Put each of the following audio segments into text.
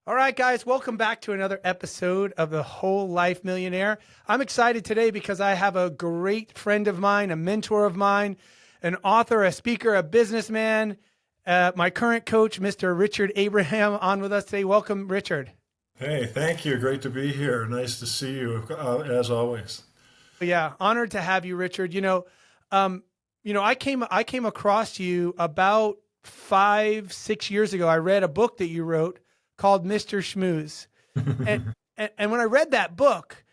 All right, guys, welcome back to another episode of the Whole Life Millionaire. I'm excited today because I have a great friend of mine, a mentor of mine, an author, a speaker, a businessman, my current coach, Mr. Richard Abraham, on with us today. Welcome, Richard. Hey, thank you. Great to be here. Nice to see you, as always. Yeah, honored to have you, Richard. I came across you about 5, 6 years ago. I read a book that you wrote called Mr. Shmooze. And, and when I read that book,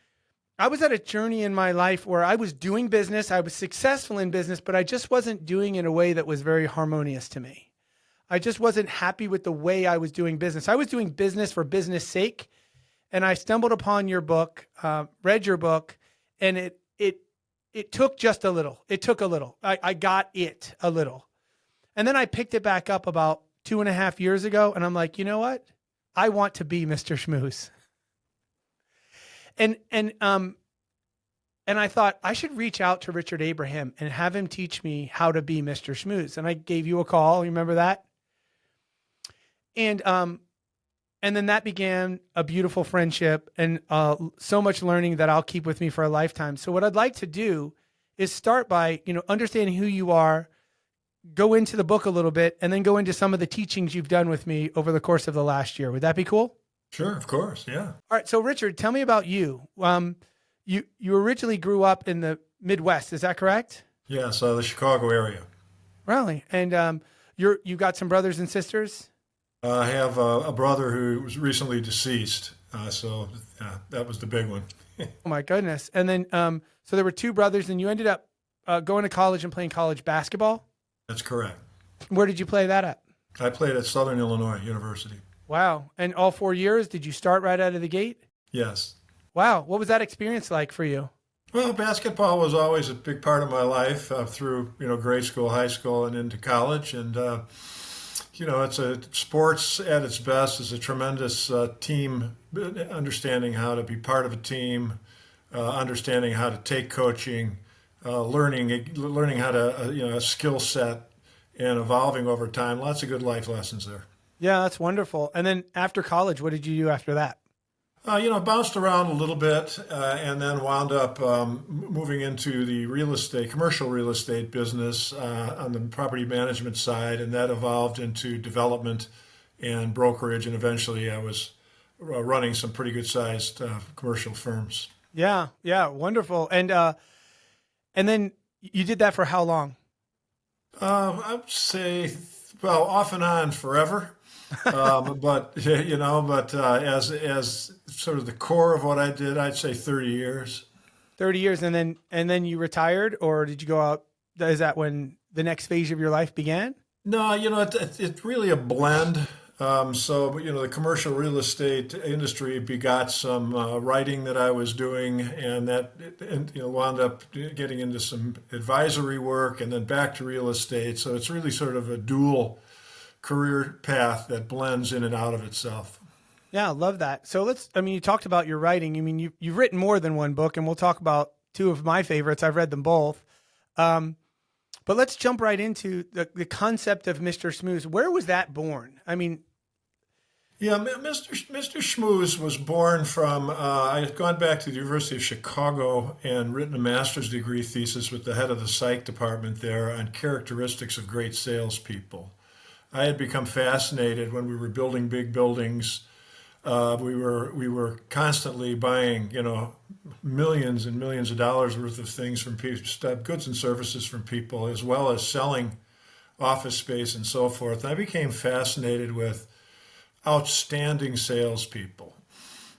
I was at a journey in my life where I was doing business. I was successful in business, but I just wasn't doing it in a way that was very harmonious to me. I just wasn't happy with the way I was doing business. I was doing business for business sake. And I stumbled upon your book, read your book, and it took just a little. It took a little. I got it a little. And then I picked it back up about 2.5 years ago. And I'm like, you know what? I want to be Mr. Shmooze. And I thought I should reach out to Richard Abraham and have him teach me how to be Mr. Shmooze. And I gave you a call. You remember that? And then that began a beautiful friendship and so much learning that I'll keep with me for a lifetime. So what I'd like to do is start by, understanding who you are, go into the book a little bit, and then go into some of the teachings you've done with me over the course of the last year. Would that be cool? Sure, of course. Yeah. All right. So Richard, tell me about you. You originally grew up in the Midwest. Is that correct? Yes, the Chicago area. Really? And you got some brothers and sisters? I have a brother who was recently deceased, so that was the big one. Oh my goodness. And then, so there were two brothers and you ended up going to college and playing college basketball. That's correct. Where did you play that at? I played at Southern Illinois University. Wow. And all 4 years, did you start right out of the gate? Yes. Wow. What was that experience like for you? Well, basketball was always a big part of my life through grade school, high school, and into college. And it's sports at its best is a tremendous team, understanding how to be part of a team, understanding how to take coaching, learning how to a skill set, and evolving over time. Lots of good life lessons there. Yeah, that's wonderful. And then after college, what did you do after that? Bounced around a little bit and then wound up moving into the commercial real estate business on the property management side, and that evolved into development and brokerage, and eventually I was running some pretty good sized commercial firms. Yeah, yeah, wonderful. And then you did that for how long? I'd say, well, off and on forever. But as sort of the core of what I did, I'd say 30 years. 30 years, and then you retired, or did you go out? Is that when the next phase of your life began? No, it's really a blend. The commercial real estate industry begot some writing that I was doing, and that wound up getting into some advisory work, and then back to real estate. So it's really sort of a dual career path that blends in and out of itself. Yeah, I love that. So you talked about your writing. You've written more than one book, and we'll talk about two of my favorites. I've read them both. But let's jump right into the concept of Mr. Shmooze. Where was that born? Yeah, Mr. Shmooze was born from, I had gone back to the University of Chicago and written a master's degree thesis with the head of the psych department there on characteristics of great salespeople. I had become fascinated when we were building big buildings. We were constantly buying, millions and millions of dollars worth of things from people, goods and services from people, as well as selling office space and so forth. I became fascinated with outstanding salespeople.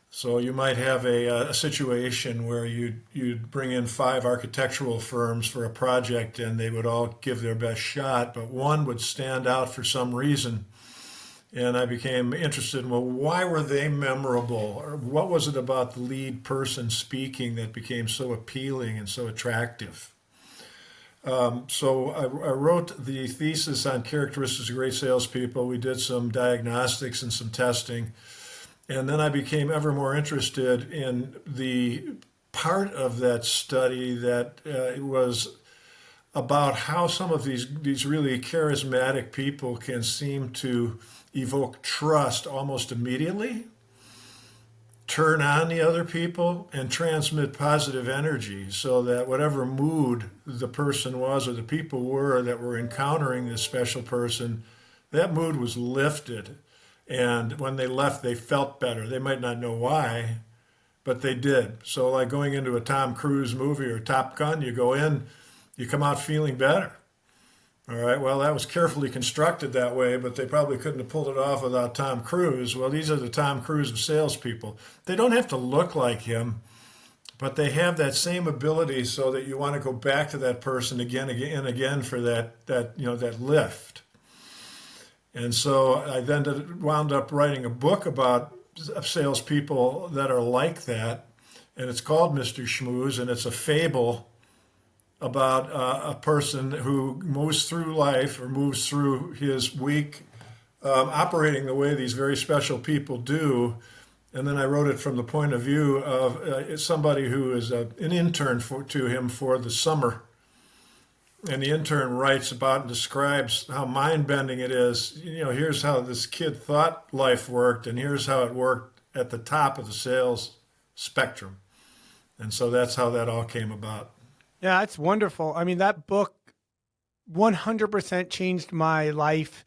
So you might have a situation where you'd bring in 5 architectural firms for a project, and they would all give their best shot, but one would stand out for some reason. And I became interested in, well, why were they memorable? Or what was it about the lead person speaking that became so appealing and so attractive? So I wrote the thesis on characteristics of great salespeople. We did some diagnostics and some testing. And then I became ever more interested in the part of that study that was about how some of these really charismatic people can seem to evoke trust almost immediately, turn on the other people, and transmit positive energy so that whatever mood the person was or the people were that were encountering this special person, that mood was lifted. And when they left, they felt better. They might not know why, but they did. So like going into a Tom Cruise movie or Top Gun, you go in, you come out feeling better. All right, well, that was carefully constructed that way, but they probably couldn't have pulled it off without Tom Cruise. Well, these are the Tom Cruise of salespeople. They don't have to look like him, but they have that same ability so that you want to go back to that person again and again for that lift. And so I then wound up writing a book about salespeople that are like that, and it's called Mr. Shmooze, and it's a fable about a person who moves through life or moves through his week operating the way these very special people do. And then I wrote it from the point of view of somebody who is an intern to him for the summer. And the intern writes about and describes how mind-bending it is. Here's how this kid thought life worked, and here's how it worked at the top of the sales spectrum. And so that's how that all came about. Yeah, that's wonderful. I mean, that book 100% changed my life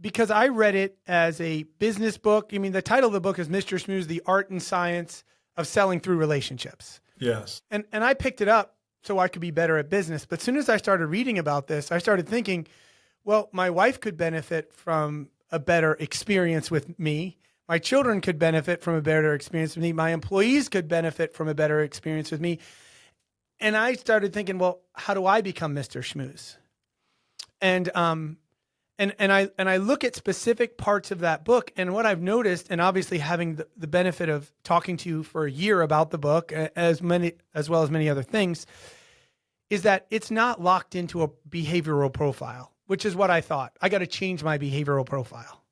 because I read it as a business book. I mean, the title of the book is Mr. Shmooze, The Art and Science of Selling Through Relationships. Yes. And I picked it up so I could be better at business. But as soon as I started reading about this, I started thinking, well, my wife could benefit from a better experience with me. My children could benefit from a better experience with me. My employees could benefit from a better experience with me. And I started thinking, well, how do I become Mr. Shmooze? And I look at specific parts of that book, and what I've noticed, and obviously having the benefit of talking to you for a year about the book, as well as many other things, is that it's not locked into a behavioral profile, which is what I thought. I got to change my behavioral profile.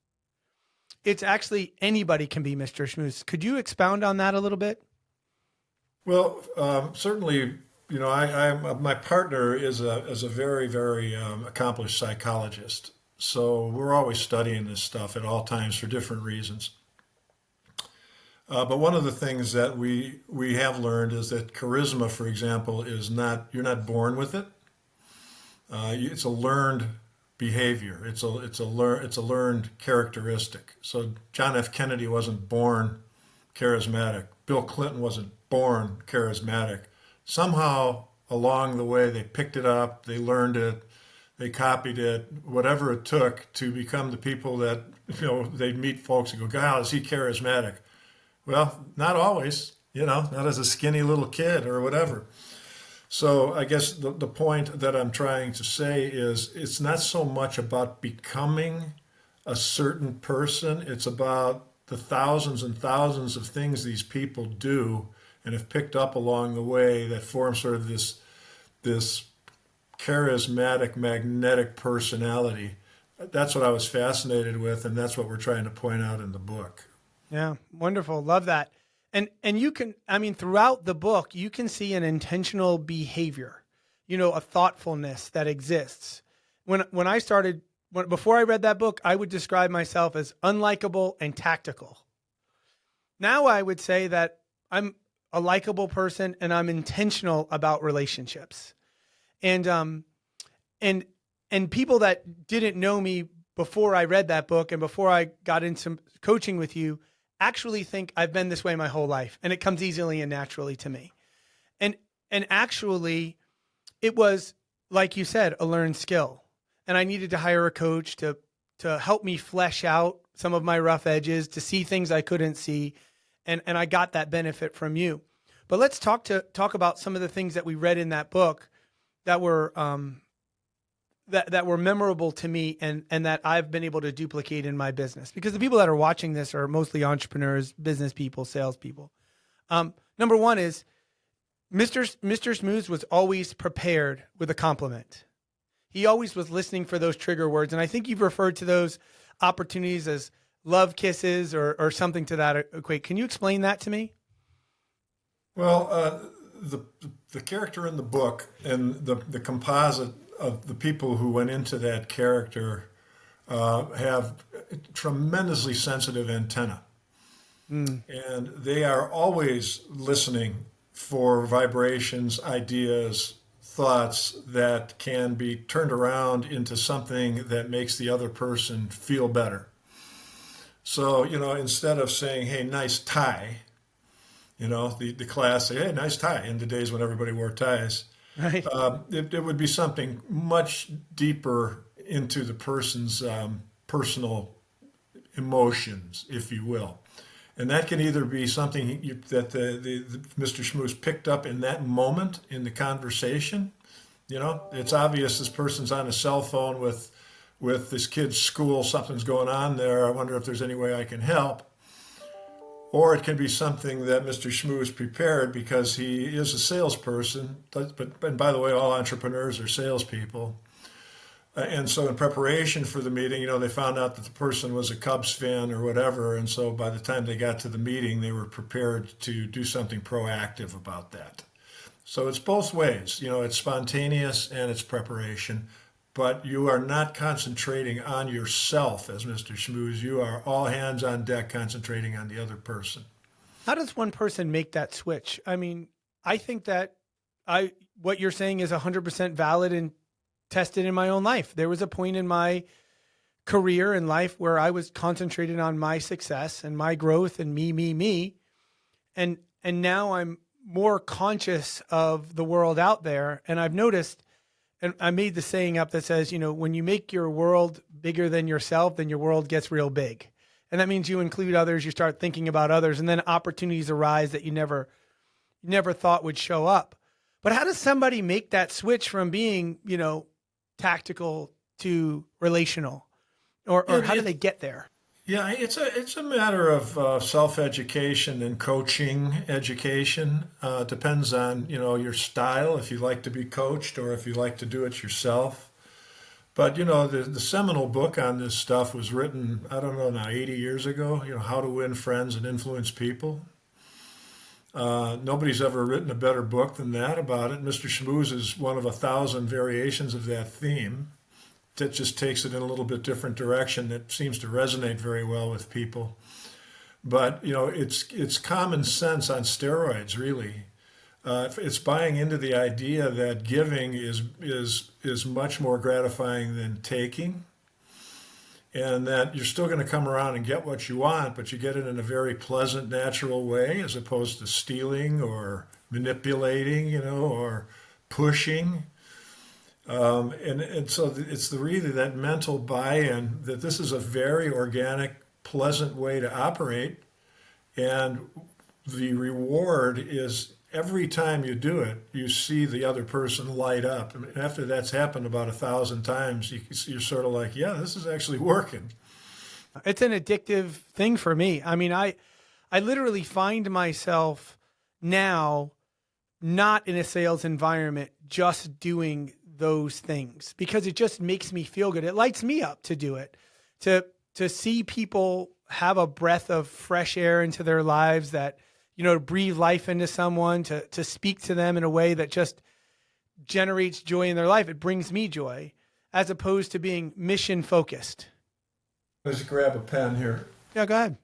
It's actually anybody can be Mr. Shmooze. Could you expound on that a little bit? Well, certainly. My partner is a very, very accomplished psychologist. So we're always studying this stuff at all times for different reasons. But one of the things that we have learned is that charisma, for example, you're not born with it. It's a learned behavior. It's a learned characteristic. So John F. Kennedy wasn't born charismatic. Bill Clinton wasn't born charismatic. Somehow along the way, they picked it up, they learned it, they copied it, whatever it took to become the people that, they'd meet folks and go, God, is he charismatic? Well, not always, not as a skinny little kid or whatever. So I guess the point that I'm trying to say is it's not so much about becoming a certain person. It's about the thousands and thousands of things these people do and have picked up along the way that form sort of this charismatic, magnetic personality. That's what I was fascinated with, and that's what we're trying to point out in the book. Yeah, wonderful. Love that. And you can, throughout the book, you can see an intentional behavior, a thoughtfulness that exists. Before I read that book, I would describe myself as unlikable and tactical. Now I would say that I'm a likable person and I'm intentional about relationships. And people that didn't know me before I read that book and before I got into coaching with you actually think I've been this way my whole life, and it comes easily and naturally to me. And actually it was, like you said, a learned skill. And I needed to hire a coach to help me flesh out some of my rough edges, to see things I couldn't see. And I got that benefit from you. But let's talk about some of the things that we read in that book that were that were memorable to me and that I've been able to duplicate in my business. Because the people that are watching this are mostly entrepreneurs, business people, salespeople. Number one is Mr. Shmooze was always prepared with a compliment. He always was listening for those trigger words. And I think you've referred to those opportunities as love kisses or something to that equate. Can you explain that to me? Well, the character in the book and the composite of the people who went into that character have tremendously sensitive antenna. Mm. And they are always listening for vibrations, ideas, thoughts that can be turned around into something that makes the other person feel better. So, instead of saying, hey, nice tie, the class say, hey, nice tie, in the days when everybody wore ties, Right. it would be something much deeper into the person's personal emotions, if you will. And that can either be something that the Mr. Shmooze picked up in that moment in the conversation. It's obvious this person's on a cell phone with this kid's school. Something's going on there. I wonder if there's any way I can help. Or it can be something that Mr. Shmooze prepared because he is a salesperson. And by the way, all entrepreneurs are salespeople. And so in preparation for the meeting, they found out that the person was a Cubs fan or whatever. And so by the time they got to the meeting, they were prepared to do something proactive about that. So it's both ways, it's spontaneous and it's preparation, but you are not concentrating on yourself as Mr. Shmooze. You are all hands on deck concentrating on the other person. How does one person make that switch? I mean, I think that what you're saying is 100% valid and tested in my own life. There was a point in my career and life where I was concentrated on my success and my growth and me. And now I'm more conscious of the world out there. And I've noticed, and I made the saying up that says, when you make your world bigger than yourself, then your world gets real big. And that means you include others, you start thinking about others, and then opportunities arise that you never thought would show up. But how does somebody make that switch from being, tactical to relational, or how do they get there? Yeah, it's a matter of self-education and coaching education. Depends on your style, if you like to be coached or if you like to do it yourself. But the seminal book on this stuff was written, I don't know now, 80 years ago. How to Win Friends and Influence People. Nobody's ever written a better book than that about it. Mr. Shmooze is one of 1,000 variations of that theme that just takes it in a little bit different direction that seems to resonate very well with people. But, it's common sense on steroids, really. It's buying into the idea that giving is much more gratifying than taking. And that you're still going to come around and get what you want, but you get it in a very pleasant, natural way, as opposed to stealing or manipulating, or pushing. And so it's really that mental buy-in that this is a very organic, pleasant way to operate. And the reward is every time you do it, you see the other person light up. I mean, after that's happened about 1,000 times, you're sort of like, yeah, this is actually working. It's an addictive thing for me. I mean, I literally find myself now not in a sales environment just doing those things because it just makes me feel good. It lights me up to do it, to see people have a breath of fresh air into their lives, that to breathe life into someone, to speak to them in a way that just generates joy in their life. It brings me joy as opposed to being mission focused. Let's grab a pen here. Yeah, go ahead.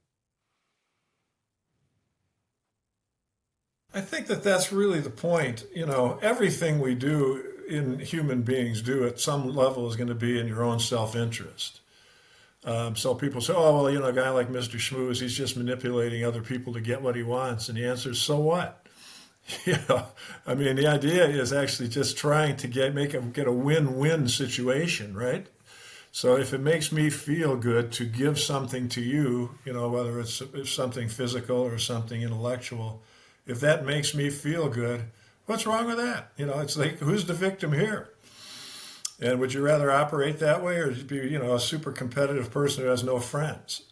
I think that's really the point. Everything we do in human beings do at some level is going to be in your own self-interest. So people say, oh, well, a guy like Mr. Shmooze, he's just manipulating other people to get what he wants. And the answer is, so what? I mean, the idea is actually just trying to get a win-win situation, right? So if it makes me feel good to give something to you, whether it's something physical or something intellectual, if that makes me feel good, what's wrong with that? It's like, who's the victim here? And would you rather operate that way or be, a super competitive person who has no friends?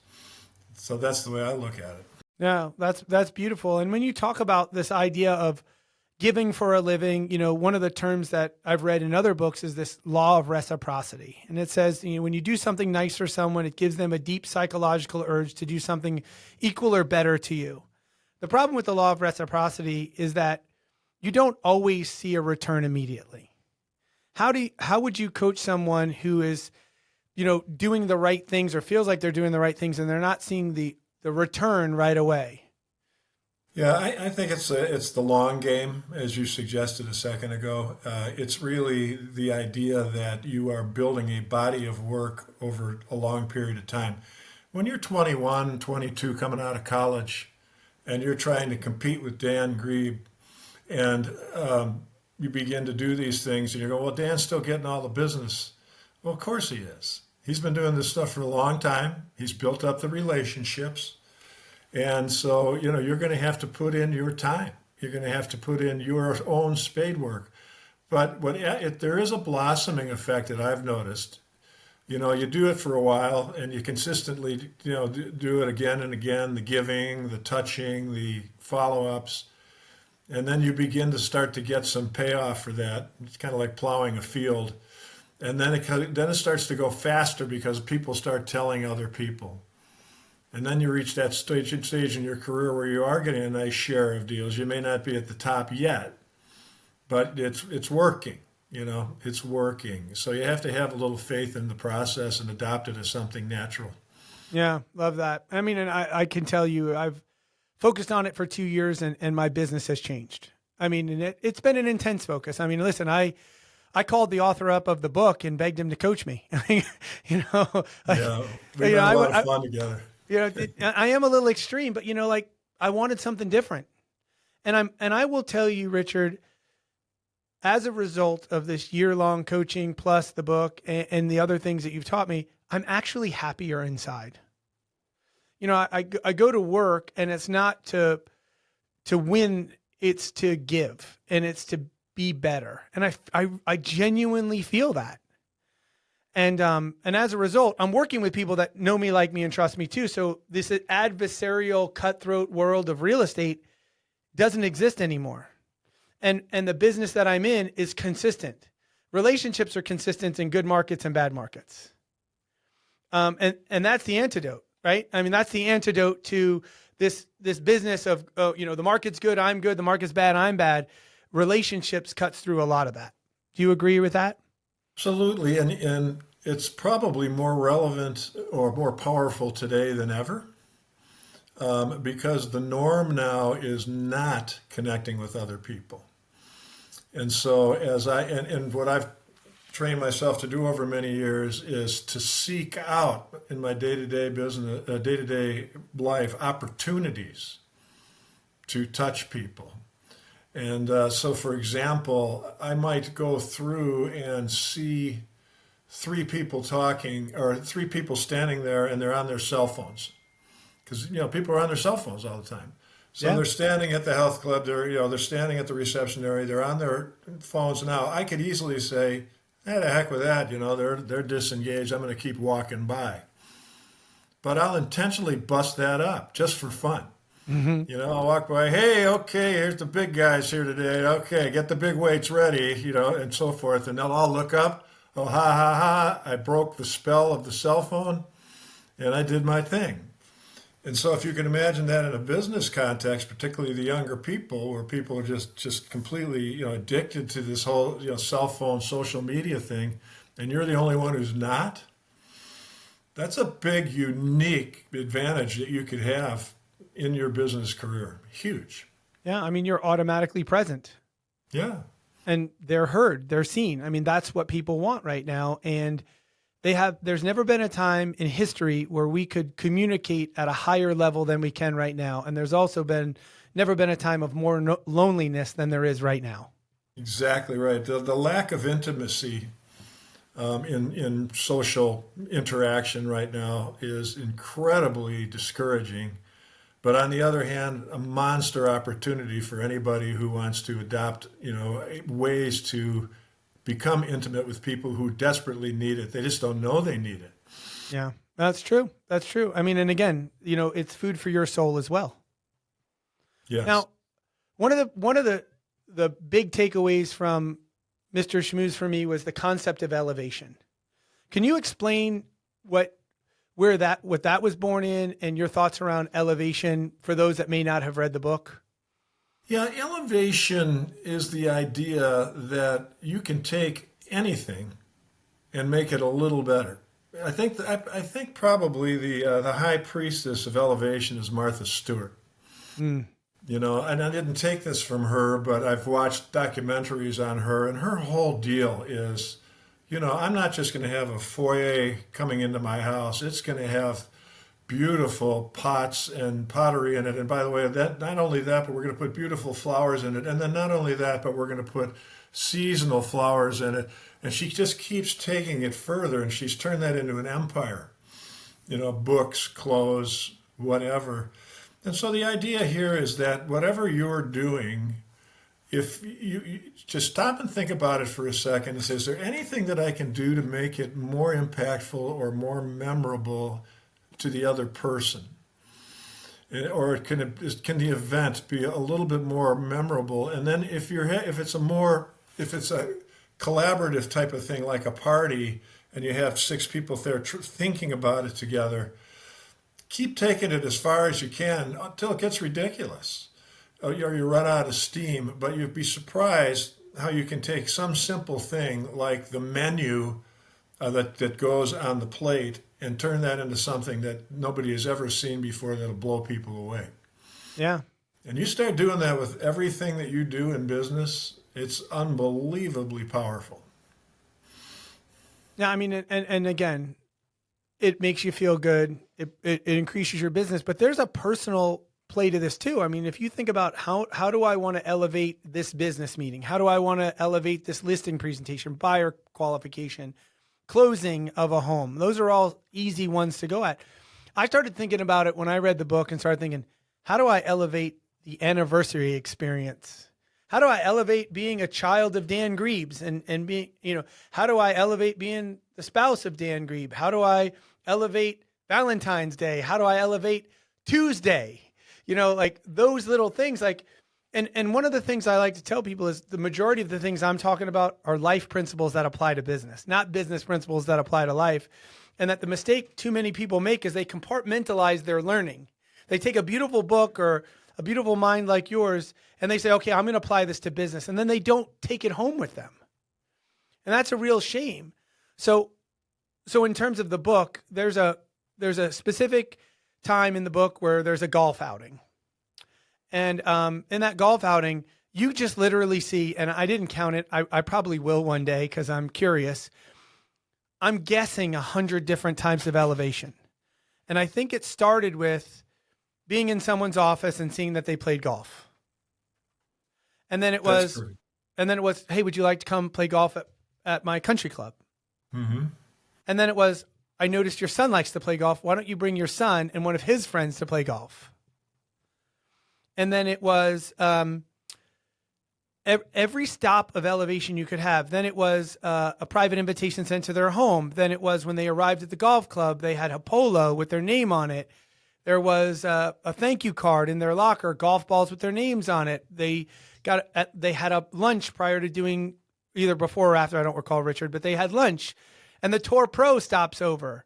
So that's the way I look at it. Yeah, that's beautiful. And when you talk about this idea of giving for a living, one of the terms that I've read in other books is this law of reciprocity. And it says, when you do something nice for someone, it gives them a deep psychological urge to do something equal or better to you. The problem with the law of reciprocity is that you don't always see a return immediately. How would you coach someone who is doing the right things or feels like they're doing the right things and they're not seeing the return right away. Yeah, I think it's the long game, as you suggested a second ago. It's really the idea that you are building a body of work over a long period of time. When you're 21, 22, coming out of college, and you're trying to compete with Dan Grieb, and you begin to do these things, and you go, well, Dan's still getting all the business. Well, of course he is. He's been doing this stuff for a long time. He's built up the relationships. And so, you're going to have to put in your time. You're going to have to put in your own spade work. But there is a blossoming effect that I've noticed. You do it for a while and you consistently, do it again and again, the giving, the touching, the follow-ups. And then you begin to start to get some payoff for that. It's kind of like plowing a field. And then it starts to go faster because people start telling other people. And then you reach that stage in your career where you are getting a nice share of deals. You may not be at the top yet, but it's working. It's working. So you have to have a little faith in the process and adopt it as something natural. Yeah, love that. I mean, and I can tell you, I've focused on it for 2 years and my business has changed. I mean, and it's been an intense focus. I mean, listen, I called the author up of the book and begged him to coach me. Yeah, we had a lot of fun together. I am a little extreme, but I wanted something different. And I will tell you, Richard, as a result of this year-long coaching plus the book and the other things that you've taught me, I'm actually happier inside. I go to work and it's not to win, it's to give and it's to be better. And I genuinely feel that. And as a result, I'm working with people that know me, like me, and trust me too. So this adversarial, cutthroat world of real estate doesn't exist anymore. And the business that I'm in is consistent. Relationships are consistent in good markets and bad markets. And that's the antidote, right? I mean, that's the antidote to this business of, the market's good, I'm good, the market's bad, I'm bad. Relationships cuts through a lot of that. Do you agree with that? Absolutely, and it's probably more relevant or more powerful today than ever, because the norm now is not connecting with other people. And so and what I've trained myself to do over many years is to seek out in my day-to-day business, day-to-day life, opportunities to touch people. And so, for example, I might go through and see 3 people talking or 3 people standing there and they're on their cell phones. Because, people are on their cell phones all the time. So They're standing at the health club, they're standing at the reception area, they're on their phones. Now, I could easily say, the heck with that, they're disengaged, I'm going to keep walking by. But I'll intentionally bust that up just for fun. Mm-hmm. I'll walk by, hey, okay, here's the big guys here today. Okay, get the big weights ready, and so forth. And they'll all look up. Oh, ha, ha, ha. I broke the spell of the cell phone and I did my thing. And so if you can imagine that in a business context, particularly the younger people, where people are just completely, addicted to this whole, cell phone, social media thing, and you're the only one who's not, that's a big, unique advantage that you could have in your business career. Huge. Yeah. I mean, you're automatically present. Yeah. And they're heard, they're seen. I mean, that's what people want right now. And there's never been a time in history where we could communicate at a higher level than we can right now. And there's also never been a time of more loneliness than there is right now. Exactly right. The lack of intimacy in social interaction right now is incredibly discouraging. But on the other hand, a monster opportunity for anybody who wants to adopt, ways to become intimate with people who desperately need it. They just don't know they need it. Yeah, that's true. That's true. I mean, and again, it's food for your soul as well. Yes. Now, one of the big takeaways from Mr. Shmooze for me was the concept of elevation. Can you explain what that was born in and your thoughts around elevation for those that may not have read the book? Yeah, elevation is the idea that you can take anything and make it a little better. I think probably the high priestess of elevation is Martha Stewart. Mm. And I didn't take this from her, but I've watched documentaries on her, and her whole deal is, I'm not just going to have a foyer coming into my house. It's going to have beautiful pots and pottery in it. And by the way, that not only that, but we're going to put beautiful flowers in it. And then not only that, but we're going to put seasonal flowers in it. And she just keeps taking it further, and she's turned that into an empire. Books, clothes, whatever. And so the idea here is that whatever you're doing, if you just stop and think about it for a second and say, is there anything that I can do to make it more impactful or more memorable to the other person? Or can the event be a little bit more memorable? And then if it's a collaborative type of thing like a party and you have 6 people there thinking about it together, keep taking it as far as you can until it gets ridiculous. Or you run out of steam, but you'd be surprised how you can take some simple thing like the menu that goes on the plate and turn that into something that nobody has ever seen before that'll blow people away. Yeah. And you start doing that with everything that you do in business, it's unbelievably powerful. Yeah, I mean, and again, it makes you feel good. It increases your business, but there's a personal play to this too. I mean, if you think about how do I want to elevate this business meeting? How do I want to elevate this listing presentation, buyer qualification, closing of a home? Those are all easy ones to go at. I started thinking about it when I read the book and started thinking, how do I elevate the anniversary experience? How do I elevate being a child of Dan Grieb's and being, how do I elevate being the spouse of Dan Grieb? How do I elevate Valentine's Day? How do I elevate Tuesday? Like those little things, and one of the things I like to tell people is the majority of the things I'm talking about are life principles that apply to business, not business principles that apply to life. And that the mistake too many people make is they compartmentalize their learning. They take a beautiful book or a beautiful mind like yours, and they say, okay, I'm going to apply this to business. And then they don't take it home with them. And that's a real shame. So in terms of the book, there's a specific time in the book where there's a golf outing. And in that golf outing, you just literally see, and I didn't count it. I probably will one day because I'm curious. I'm guessing 100 different types of elevation. And I think it started with being in someone's office and seeing that they played golf. And then it was, hey, would you like to come play golf at my country club? Mm-hmm. And then it was, I noticed your son likes to play golf. Why don't you bring your son and one of his friends to play golf? And then it was every stop of elevation you could have. Then it was a private invitation sent to their home. Then it was when they arrived at the golf club, they had a polo with their name on it. There was a thank you card in their locker, golf balls with their names on it. They had a lunch prior to doing either before or after, I don't recall, Richard, but they had lunch. And the Tour Pro stops over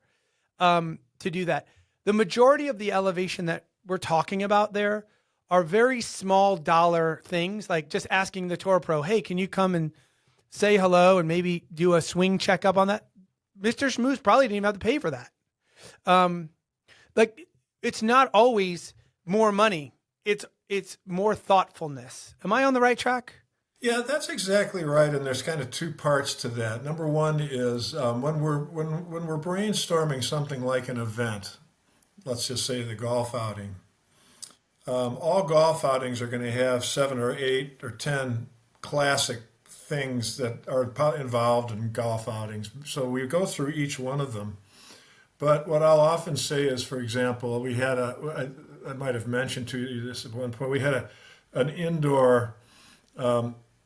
to do that. The majority of the elevation that we're talking about there are very small dollar things, like just asking the Tour Pro, hey, can you come and say hello and maybe do a swing checkup on that? Mr. Shmooze probably didn't even have to pay for that. It's not always more money. It's more thoughtfulness. Am I on the right track? Yeah, that's exactly right. And there's kind of 2 parts to that. Number one is when we're brainstorming something like an event, let's just say the golf outing. All golf outings are going to have 7 or 8 or 10 classic things that are involved in golf outings. So we go through each one of them. But what I'll often say is, for example, we had I might have mentioned to you this at one point, we had an indoor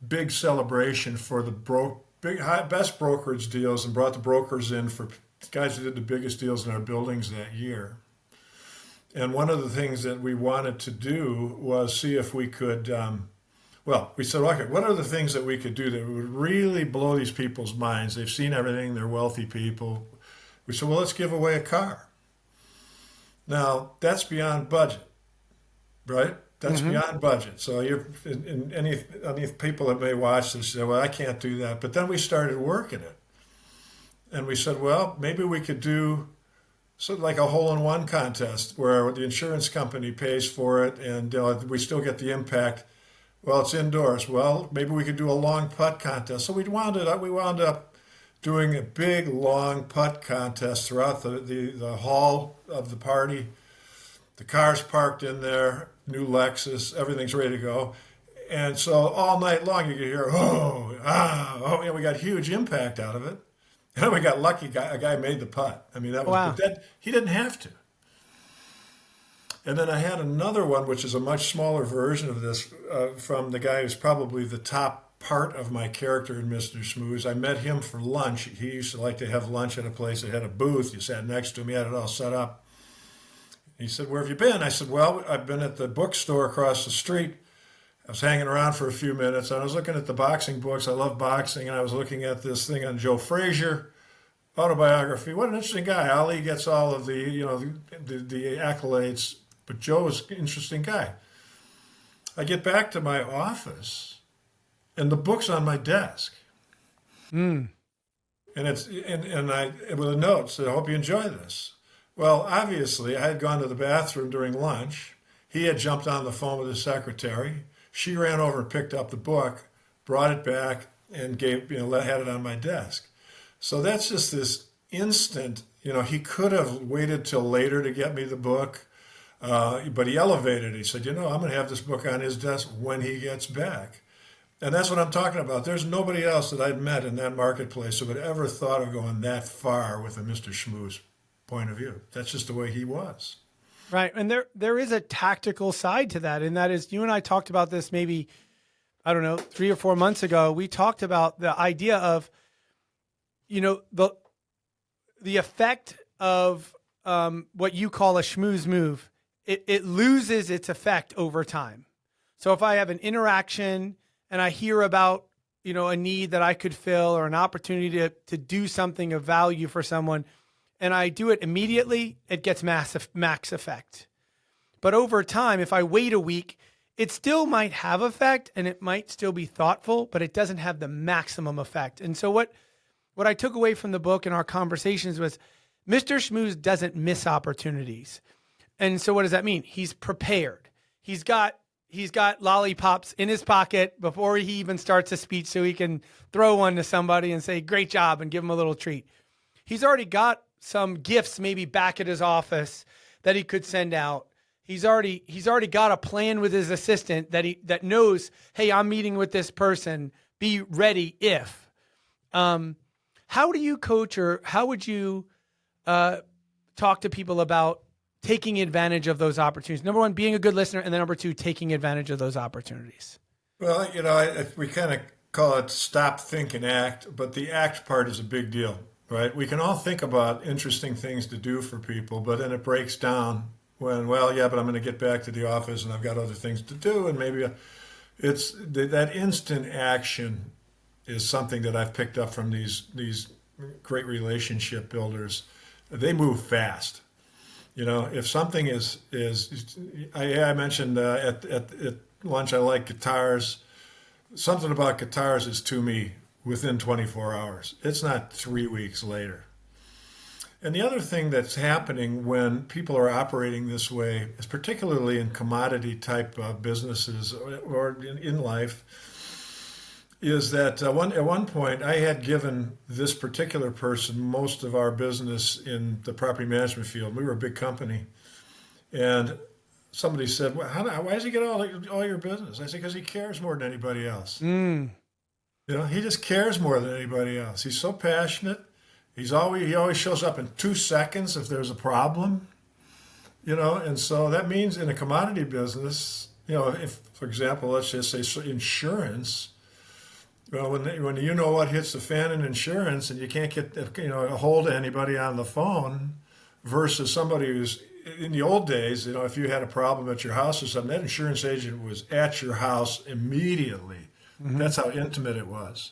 big celebration for the best brokerage deals and brought the brokers in for guys who did the biggest deals in our buildings that year. And one of the things that we wanted to do was see if we could, we said, okay, what are the things that we could do that would really blow these people's minds? They've seen everything, they're wealthy people. We said, well, let's give away a car. Now, that's beyond budget, right? That's beyond budget. So any people that may watch this say, well, I can't do that. But then we started working it. And we said, well, maybe we could do sort of like a hole-in-one contest where the insurance company pays for it and we still get the impact. Well, it's indoors. Well, maybe we could do a long putt contest. So we wound up doing a big long putt contest throughout the hall of the party. The car's parked in there, new Lexus, everything's ready to go. And so all night long you could hear, and we got huge impact out of it. And we got lucky, a guy made the putt. I mean, that was, Wow. but that, he didn't have to. And then I had another one, which is a much smaller version of this, from the guy who's probably the top part of my character in Mr. Shmooze. I met him for lunch. He used to like to have lunch at a place that had a booth. You sat next to him. He had it all set up. He said, "Where have you been?" I said, "Well, I've been at the bookstore across the street. I was hanging around for a few minutes. I was looking at the boxing books. I love boxing. And I was looking at this thing on Joe Frazier, autobiography. What an interesting guy. Ali gets all of the accolades, but Joe is an interesting guy." I get back to my office, and the book's on my desk. Mm. And I with a note said, "I hope you enjoy this." Well, obviously, I had gone to the bathroom during lunch. He had jumped on the phone with his secretary. She ran over and picked up the book, brought it back, and had it on my desk. So that's just this instant. He could have waited till later to get me the book, but he elevated it. He said, "I'm going to have this book on his desk when he gets back." And that's what I'm talking about. There's nobody else that I'd met in that marketplace who would ever thought of going that far with a Mr. Shmooze point of view. That's just the way he was. Right. And there is a tactical side to that. And that is, you and I talked about this maybe, I don't know, 3 or 4 months ago. We talked about the idea of, the effect of what you call a schmooze move. It loses its effect over time. So if I have an interaction and I hear about, a need that I could fill or an opportunity to do something of value for someone, and I do it immediately, it gets max effect. But over time, if I wait a week, it still might have effect and it might still be thoughtful, but it doesn't have the maximum effect. And so what I took away from the book and our conversations was Mr. Shmooze doesn't miss opportunities. And so what does that mean? He's prepared. He's got lollipops in his pocket before he even starts a speech so he can throw one to somebody and say, "Great job," and give him a little treat. He's already got some gifts maybe back at his office that he could send out. He's already got a plan with his assistant that knows, hey, I'm meeting with this person. Be ready if. How do you coach, or how would you talk to people about taking advantage of those opportunities? Number one, being a good listener, and then number two, taking advantage of those opportunities. Well, we kind of call it stop, think, and act, but the act part is a big deal. Right? We can all think about interesting things to do for people, but then it breaks down when, well, yeah, but I'm going to get back to the office and I've got other things to do. And maybe it's that instant action is something that I've picked up from these great relationship builders. They move fast. If something is I mentioned at lunch, I like guitars. Something about guitars is to me within 24 hours. It's not 3 weeks later. And the other thing that's happening when people are operating this way is particularly in commodity type businesses or in life, is that at one point I had given this particular person most of our business in the property management field. We were a big company. And somebody said, "Well, why does he get all your business?" I said, "Because he cares more than anybody else." Mm. He just cares more than anybody else. He's so passionate. He always shows up in 2 seconds if there's a problem. And so that means in a commodity business, if, for example, let's just say insurance, well, when what hits the fan in insurance and you can't get a hold of anybody on the phone versus somebody who's in the old days, if you had a problem at your house or something, that insurance agent was at your house immediately. Mm-hmm. That's how intimate it was.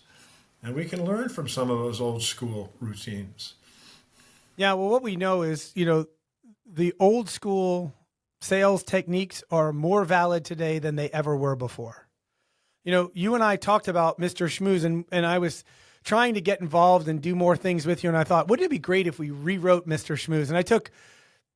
And we can learn from some of those old school routines. Yeah, well, what we know is, the old school sales techniques are more valid today than they ever were before. You and I talked about Mr. Shmooze, and I was trying to get involved and do more things with you. And I thought, wouldn't it be great if we rewrote Mr. Shmooze? And I took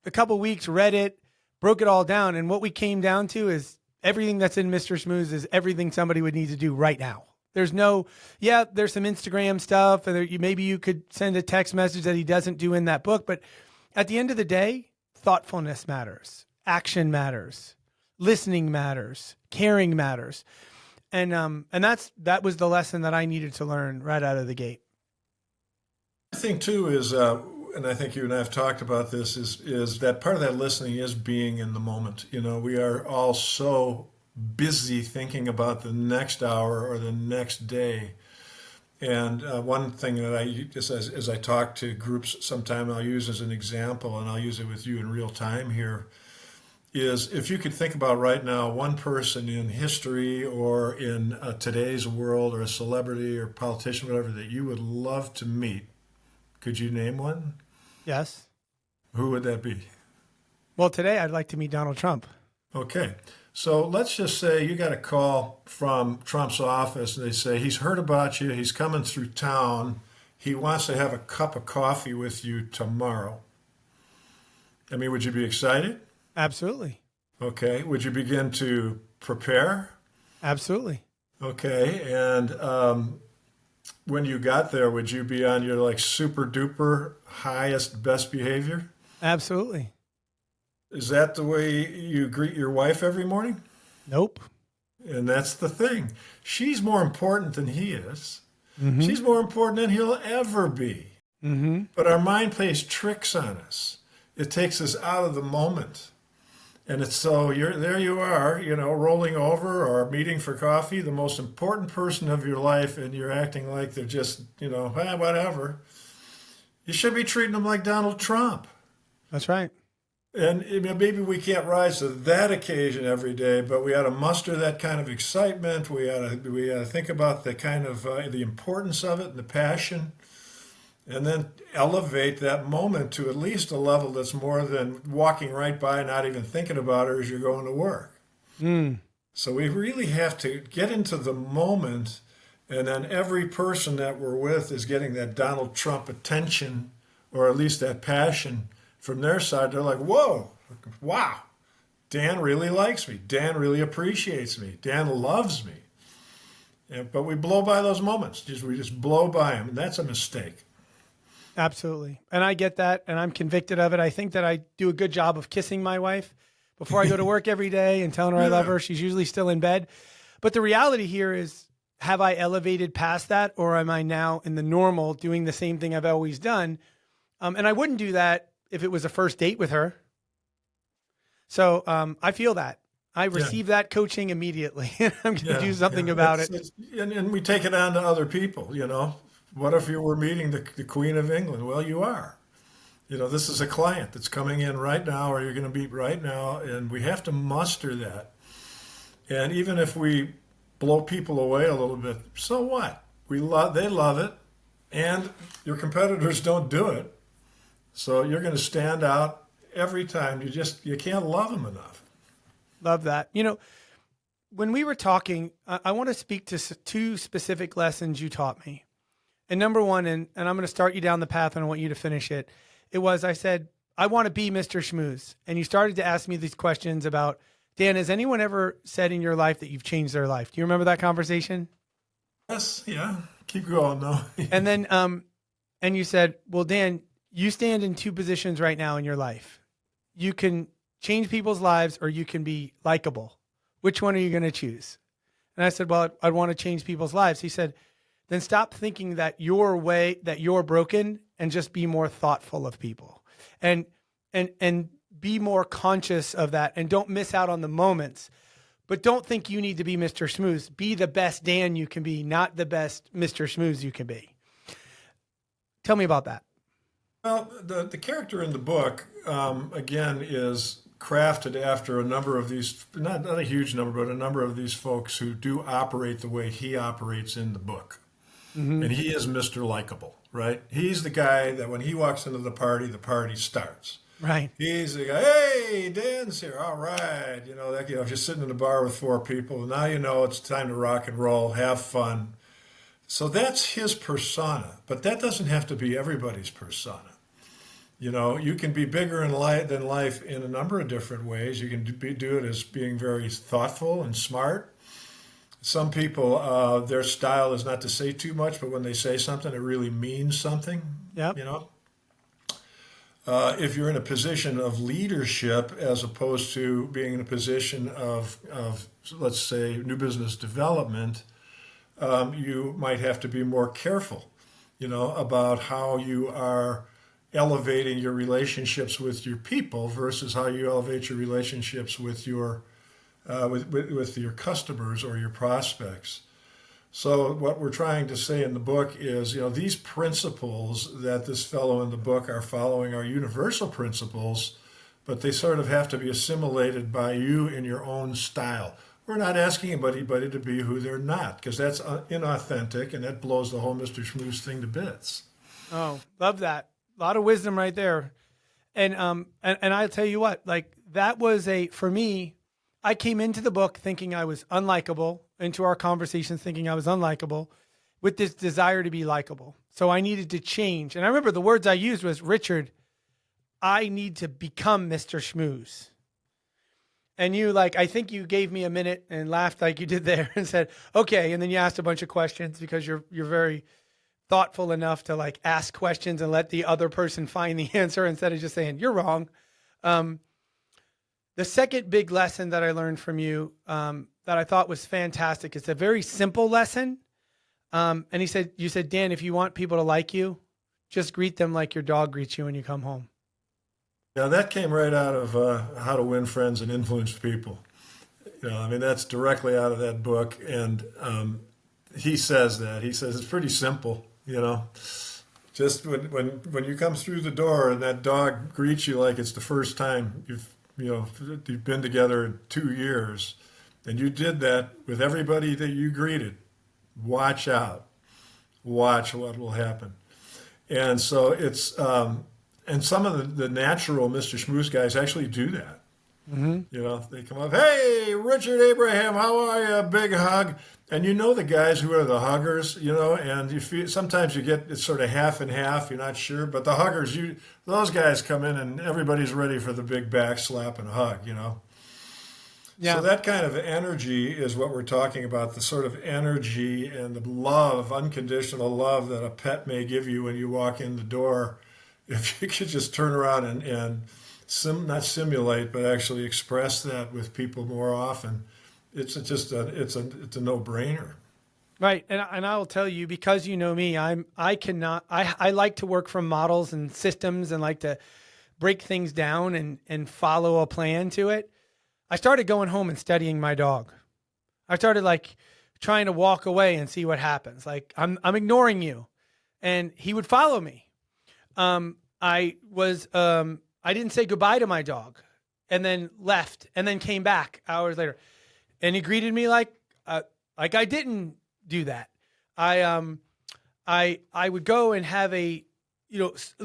a couple weeks, read it, broke it all down. And what we came down to is everything that's in Mr. Shmooze is everything somebody would need to do right now. There's no, there's some Instagram stuff, and maybe you could send a text message that he doesn't do in that book. But at the end of the day, thoughtfulness matters, action matters, listening matters, caring matters. And that was the lesson that I needed to learn right out of the gate. I think too is, and I think you and I have talked about this, is that part of that listening is being in the moment. You know, we are all so busy thinking about the next hour or the next day. And one thing that I use as I talk to groups, sometime I'll use as an example, and I'll use it with you in real time here, is if you could think about right now one person in history or in today's world, or a celebrity or politician, whatever, that you would love to meet. Could you name one? Yes. Who would that be? Well, today I'd like to meet Donald Trump. Okay. So let's just say you got a call from Trump's office and they say, he's heard about you, he's coming through town, he wants to have a cup of coffee with you tomorrow. I mean, would you be excited? Absolutely. Okay. Would you begin to prepare? Absolutely. Okay. And when you got there, would you be on your like super duper highest best behavior? Absolutely. Is that the way you greet your wife every morning? Nope. And that's the thing. She's more important than he is. Mm-hmm. She's more important than he'll ever be. Mm-hmm. But our mind plays tricks on us. It takes us out of the moment. And it's so there you are, you know, rolling over or meeting for coffee, the most important person of your life, and you're acting like they're just, you know, whatever. You should be treating them like Donald Trump. That's right. And maybe we can't rise to that occasion every day, but we ought to muster that kind of excitement. We ought to think about the kind of the importance of it and the passion, and then elevate that moment to at least a level that's more than walking right by, not even thinking about it as you're going to work. So we really have to get into the moment, and then every person that we're with is getting that Donald Trump attention, or at least that passion. From their side, they're like, whoa, wow, Dan really likes me. Dan really appreciates me. Dan loves me. But we blow by those moments. We just blow by them, and that's a mistake. Absolutely. And I get that, and I'm convicted of it. I think that I do a good job of kissing my wife before I go to work every day and telling her I love her. She's usually still in bed. But the reality here is, have I elevated past that, or am I now in the normal doing the same thing I've always done? And I wouldn't do that if it was a first date with her. So I feel that. I receive that coaching immediately. I'm going to do something about it. And we take it on to other people, you know. What if you were meeting the Queen of England? Well, you are. You know, this is a client that's coming in right now, or you're going to meet right now, and we have to muster that. And even if we blow people away a little bit, so what? They love it, and your competitors don't do it. So you're going to stand out every time. You can't love them enough. Love that. You know, when we were talking, I want to speak to two specific lessons you taught me. And number one, and I'm going to start you down the path and I want you to finish it. It was, I said, I want to be Mr. Shmooze. And you started to ask me these questions about, Dan, has anyone ever said in your life that you've changed their life? Do you remember that conversation? Yes. Yeah. Keep going though. And then, and you said, well, Dan, you stand in two positions right now in your life. You can change people's lives, or you can be likable. Which one are you going to choose? And I said, well, I'd want to change people's lives. He said, then stop thinking that you're broken, and just be more thoughtful of people, and be more conscious of that, and don't miss out on the moments. But don't think you need to be Mr. Shmooze. Be the best Dan you can be, not the best Mr. Shmooze you can be. Tell me about that. Well, the character in the book, again, is crafted after a number of these, not a huge number, but a number of these folks who do operate the way he operates in the book. Mm-hmm. And he is Mr. Likeable, right? He's the guy that when he walks into the party starts. Right. He's the guy, hey, Dan's here. All right. You know, just sitting in a bar with four people. Now you know it's time to rock and roll, have fun. So that's his persona, but that doesn't have to be everybody's persona. You know, you can be bigger in life than life in a number of different ways. You can do it as being very thoughtful and smart. Some people, their style is not to say too much, but when they say something, it really means something. Yep. You know, if you're in a position of leadership as opposed to being in a position of let's say, new business development, you might have to be more careful, you know, about how you are elevating your relationships with your people versus how you elevate your relationships with your with your customers or your prospects. So what we're trying to say in the book is, you know, these principles that this fellow in the book are following are universal principles, but they sort of have to be assimilated by you in your own style. We're not asking anybody to be who they're not, because that's inauthentic, and that blows the whole Mr. Shmooze thing to bits. Oh, love that. A lot of wisdom right there. And I'll tell you what, like that was for me, I came into the book thinking I was unlikable, into our conversations thinking I was unlikable, with this desire to be likable. So I needed to change. And I remember the words I used was, Richard, I need to become Mr. Shmooze. And you I think you gave me a minute and laughed like you did there and said, okay. And then you asked a bunch of questions because you're very thoughtful enough to ask questions and let the other person find the answer instead of just saying, you're wrong. The second big lesson that I learned from you that I thought was fantastic, it's a very simple lesson. And you said, Dan, if you want people to like you, just greet them like your dog greets you when you come home. Yeah, that came right out of How to Win Friends and Influence People. You know, I mean, that's directly out of that book. And he says that. He says it's pretty simple, you know. Just when you come through the door and that dog greets you like it's the first time you've been together in 2 years, and you did that with everybody that you greeted, watch out. Watch what will happen. And so it's, and some of the natural Mr. Shmooze guys actually do that. Mm-hmm. You know, they come up, hey, Richard Abraham, how are you? Big hug. And you know the guys who are the huggers, you know, and sometimes you get it's sort of half and half, you're not sure. But the huggers, those guys come in and everybody's ready for the big back slap and hug, you know. Yeah. So that kind of energy is what we're talking about, the sort of energy and the love, unconditional love that a pet may give you when you walk in the door. If you could just turn around and not simulate, but actually express that with people more often, it's a no-brainer. Right, and I will tell you, because you know me, I like to work from models and systems and like to break things down and follow a plan to it. I started going home and studying my dog. I started trying to walk away and see what happens. Like I'm ignoring you, and he would follow me. I didn't say goodbye to my dog, and then left, and then came back hours later, and he greeted me like I didn't do that. I would go and have a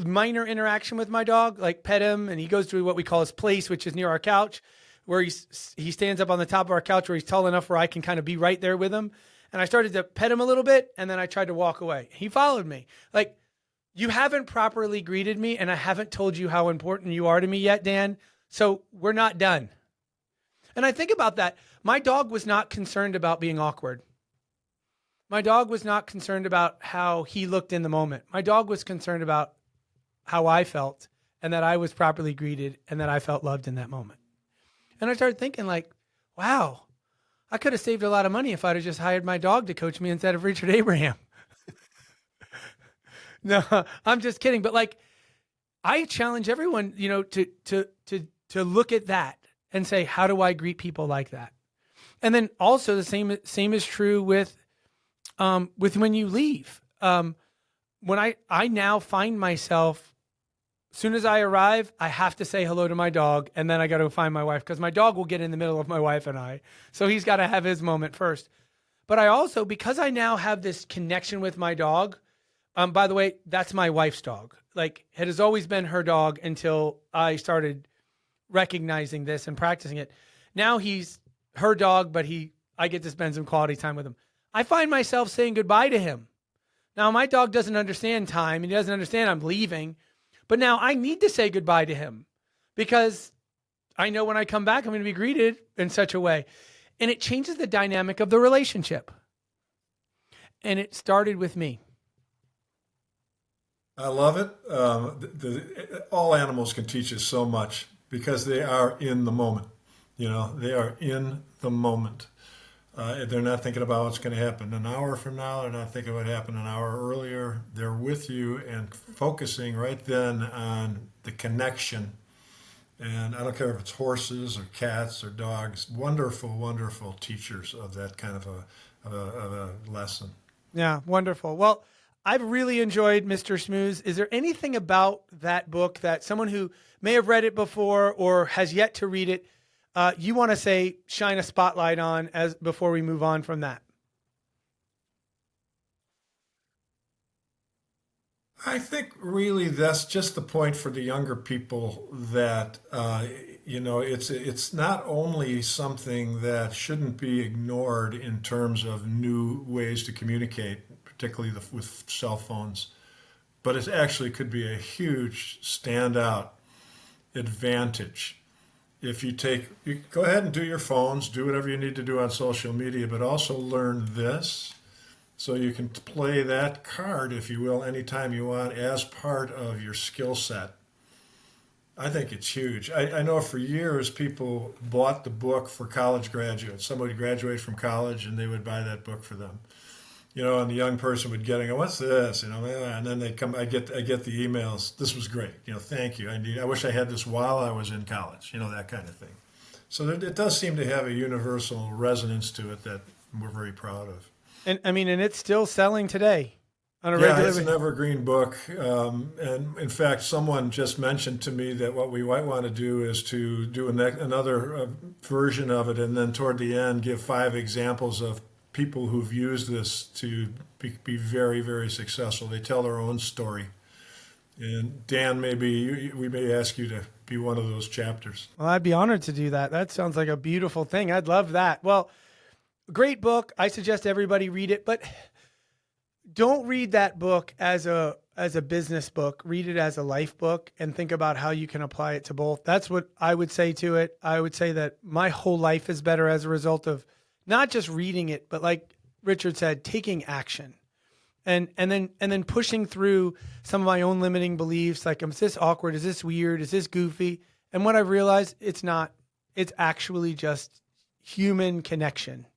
minor interaction with my dog, like pet him, and he goes to what we call his place, which is near our couch, where he stands up on the top of our couch where he's tall enough where I can kind of be right there with him. And I started to pet him a little bit, and then I tried to walk away. He followed me. Like, you haven't properly greeted me, and I haven't told you how important you are to me yet, Dan. So we're not done. And I think about that. My dog was not concerned about being awkward. My dog was not concerned about how he looked in the moment. My dog was concerned about how I felt, and that I was properly greeted, and that I felt loved in that moment. And I started thinking wow, I could have saved a lot of money if I'd have just hired my dog to coach me instead of Richard Abraham. No, I'm just kidding. But I challenge everyone, to look at that and say, how do I greet people like that? And then also the same is true with when you leave. When I now find myself, as soon as I arrive, I have to say hello to my dog, and then I got to find my wife, because my dog will get in the middle of my wife and I. So he's got to have his moment first. But I also, because I now have this connection with my dog, by the way, that's my wife's dog. It has always been her dog until I started recognizing this and practicing it. Now he's her dog, but I get to spend some quality time with him. I find myself saying goodbye to him Now, my dog doesn't understand time and he doesn't understand I'm leaving, but now I need to say goodbye to him because I know when I come back, I'm going to be greeted in such a way. And it changes the dynamic of the relationship. And it started with me. I love it. All animals can teach us so much because they are in the moment. They are in the moment. They're not thinking about what's going to happen an hour from now. They're not thinking what happened an hour earlier. They're with you and focusing right then on the connection. And I don't care if it's horses or cats or dogs. Wonderful, wonderful teachers of that kind of a lesson. Yeah, wonderful. Well, I've really enjoyed Mr. Shmooze. Is there anything about that book that someone who may have read it before or has yet to read it, you want to say shine a spotlight on as before we move on from that? I think really that's just the point for the younger people that it's not only something that shouldn't be ignored in terms of new ways to communicate, particularly with cell phones, but it actually could be a huge standout advantage. If you go ahead and do your phones, do whatever you need to do on social media, but also learn this. So you can play that card, if you will, anytime you want as part of your skill set. I think it's huge. I know for years people bought the book for college graduates. Somebody would graduate from college and they would buy that book for them. And the young person would get it, go, what's this? And then they come, I get the emails. This was great. Thank you. I wish I had this while I was in college, that kind of thing. So it does seem to have a universal resonance to it that we're very proud of. And it's still selling today on a regular basis. It's an evergreen book. And in fact, someone just mentioned to me that what we might want to do is to do another version of it. And then toward the end, give 5 examples of people who've used this to be very, very successful. They tell their own story. And Dan, we may ask you to be one of those chapters. Well, I'd be honored to do that. That sounds like a beautiful thing. I'd love that. Well, great book. I suggest everybody read it, but don't read that book as a business book. Read it as a life book and think about how you can apply it to both. That's what I would say to it. I would say that my whole life is better as a result of not just reading it, but like Richard said, taking action and then pushing through some of my own limiting beliefs. Like, is this awkward? Is this weird? Is this goofy? And what I've realized, it's not. It's actually just human connection.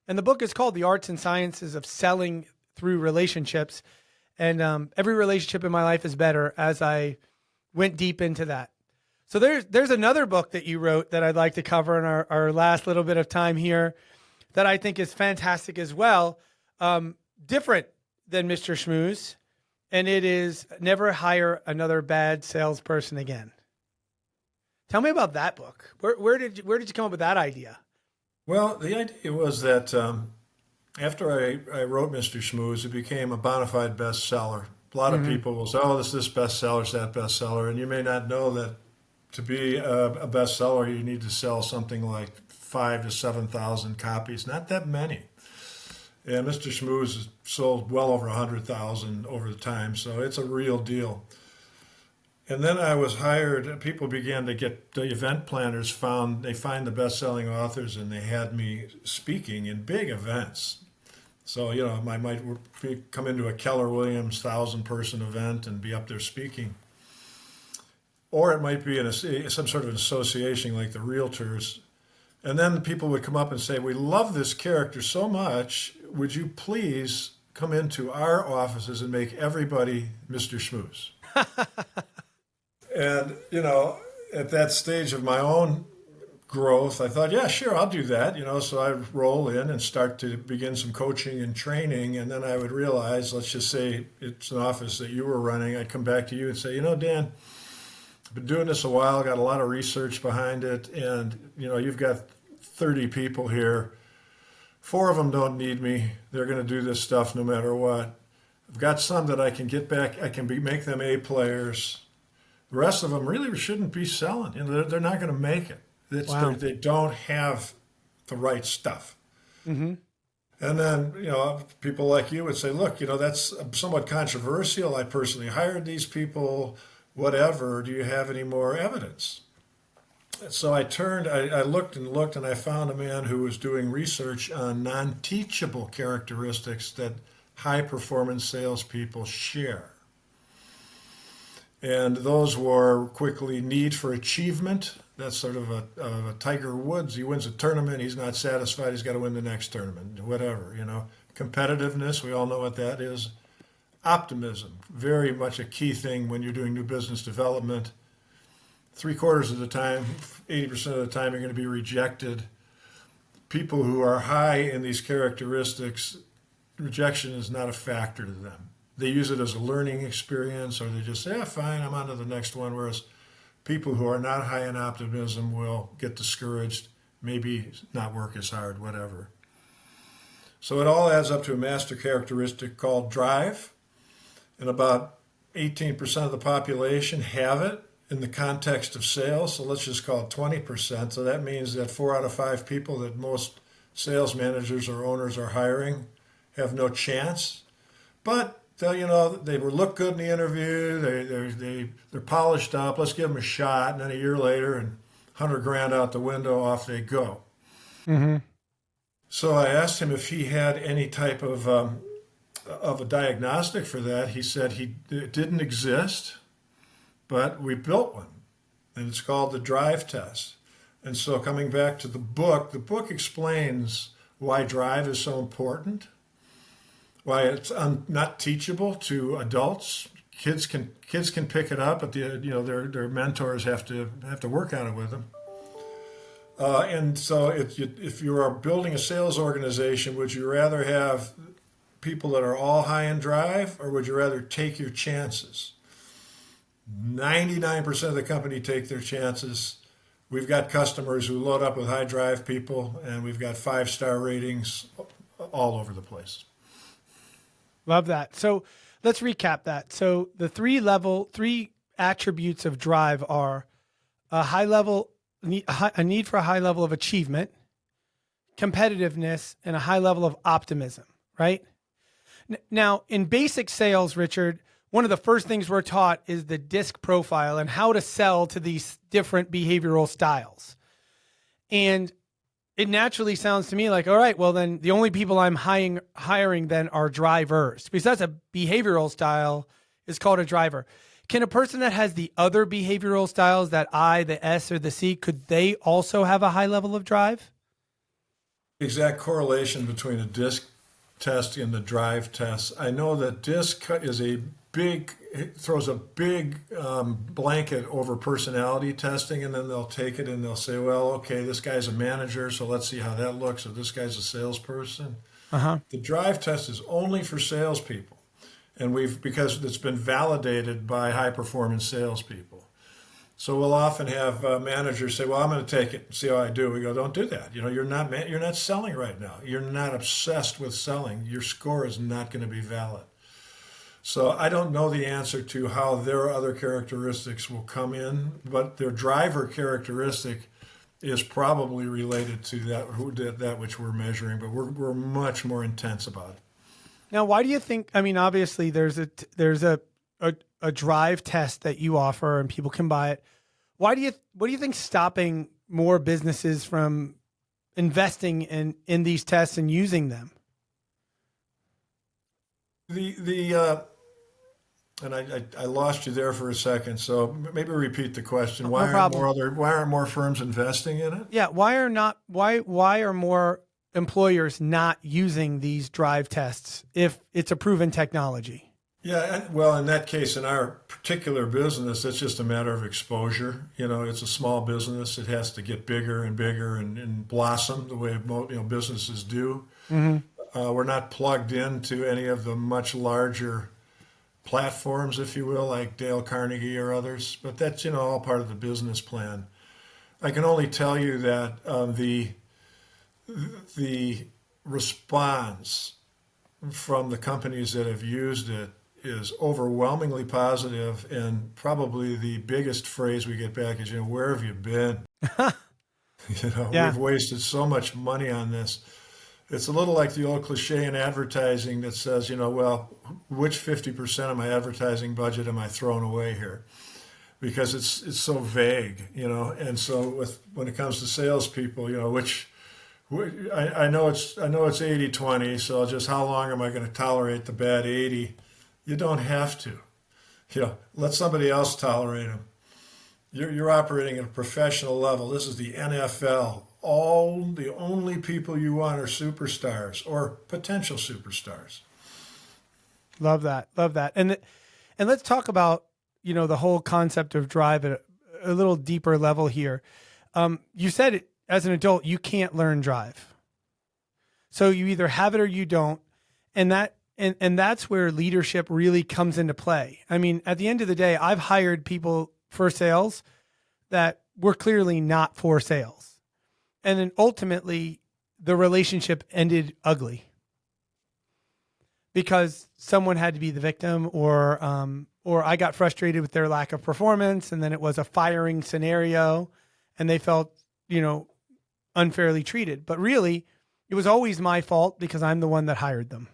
And the book is called The Arts and Sciences of Selling Through Relationships. And every relationship in my life is better as I went deep into that. So there's another book that you wrote that I'd like to cover in our last little bit of time here that I think is fantastic as well. Different than Mr. Shmooze. And it is Never Hire Another Bad Salesperson Again. Tell me about that book. Where did you come up with that idea? Well, the idea was that after I wrote Mr. Shmooze, it became a bona fide bestseller. A lot of people will say, oh, this bestseller, is that bestseller. And you may not know that to be a bestseller, you need to sell something like 5,000 to 7,000 copies, not that many. And Mr. Shmooze has sold well over 100,000 over the time, so it's a real deal. And then I was hired, people began to get, the event planners find the best-selling authors, and they had me speaking in big events. So, I might come into a Keller Williams 1,000-person event and be up there speaking. Or it might be in some sort of an association like the Realtors. And then people would come up and say, we love this character so much, would you please come into our offices and make everybody Mr. Shmooze? And, at that stage of my own growth, I thought, yeah, sure, I'll do that. So I'd roll in and start to begin some coaching and training. And then I would realize, let's just say it's an office that you were running. I'd come back to you and say, Dan, I've been doing this a while, got a lot of research behind it. And, you've got 30 people here. 4 of them don't need me. They're going to do this stuff no matter what. I've got some that I can get back. I can make them A players. The rest of them really shouldn't be selling. They're not going to make it. Wow. They don't have the right stuff. Mm-hmm. And then, people like you would say, look, that's somewhat controversial. I personally hired these people, whatever. Do you have any more evidence? So I looked and looked, and I found a man who was doing research on non teachable characteristics that high performance salespeople share. And those were quickly need for achievement. That's sort of a Tiger Woods. He wins a tournament, he's not satisfied, he's got to win the next tournament, whatever. Competitiveness, we all know what that is. Optimism, very much a key thing when you're doing new business development. 3/4 of the time, 80% of the time, you're going to be rejected. People who are high in these characteristics, rejection is not a factor to them. They use it as a learning experience, or they just say, fine, I'm on to the next one. Whereas people who are not high in optimism will get discouraged, maybe not work as hard, whatever. So it all adds up to a master characteristic called drive. And about 18% of the population have it in the context of sales. So let's just call it 20%. So that means that 4 out of 5 people that most sales managers or owners are hiring have no chance. But they look good in the interview. They're polished up. Let's give them a shot. And then a year later, and $100,000 out the window, off they go. Mm-hmm. So I asked him if he had any type of a diagnostic for that. He said it didn't exist, but we built one, and it's called the drive test. And so coming back to the book explains why drive is so important. Why it's not teachable to adults. Kids can pick it up, but their mentors have to work on it with them. And so if you are building a sales organization, would you rather have people that are all high in drive, or would you rather take your chances? 99% of the company take their chances. We've got customers who load up with high drive people, and we've got 5-star ratings all over the place. Love that. So let's recap that. So the three attributes of drive are a need for a high level of achievement, competitiveness, and a high level of optimism, right? Now, in basic sales, Richard, one of the first things we're taught is the DISC profile and how to sell to these different behavioral styles. And it naturally sounds to me like, all right, well then the only people I'm hiring then are drivers, because that's a behavioral style is called a driver. Can a person that has the other behavioral styles, that I, the S, or the C, could they also have a high level of drive? Exact correlation between a DISC test and the drive test. I know that DISC is throws a big blanket over personality testing, and then they'll take it and they'll say, well, okay, this guy's a manager, so let's see how that looks, or this guy's a salesperson. Uh-huh. The drive test is only for salespeople, and because it's been validated by high performance salespeople. So we'll often have managers say, well, I'm going to take it and see how I do. We go, don't do that. You're not selling right now. You're not obsessed with selling. Your score is not going to be valid. So I don't know the answer to how their other characteristics will come in, but their driver characteristic is probably related to that which we're measuring, but we're much more intense about it. Now, why do you think? I mean, obviously, there's a drive test that you offer, and people can buy it. What do you think stopping more businesses from investing in these tests and using them? And I lost you there for a second, so maybe repeat the question. No Why problem. aren't more firms investing in it? Yeah, why are more employers not using these drive tests if it's a proven technology? Yeah, well, in that case, in our particular business, it's just a matter of exposure. It's a small business; it has to get bigger and bigger and blossom the way businesses do. Mm-hmm. We're not plugged into any of the much larger platforms, if you will, like Dale Carnegie or others, but that's all part of the business plan. I can only tell you that the response from the companies that have used it is overwhelmingly positive, and probably the biggest phrase we get back is, where have you been? Yeah. We've wasted so much money on this. It's a little like the old cliche in advertising that says, well, which 50% of my advertising budget am I throwing away here? Because it's so vague, And so when it comes to salespeople, I know it's 80-20, so just how long am I going to tolerate the bad 80? You don't have to. Let somebody else tolerate them. You're operating at a professional level. This is the NFL. The only people you want are superstars or potential superstars. Love that. Love that. And let's talk about, the whole concept of drive at a little deeper level here. You said it, as an adult, you can't learn drive. So you either have it or you don't. And that's where leadership really comes into play. I mean, at the end of the day, I've hired people for sales that were clearly not for sales. And then ultimately the relationship ended ugly because someone had to be the victim, or I got frustrated with their lack of performance. And then it was a firing scenario and they felt, unfairly treated. But really it was always my fault because I'm the one that hired them.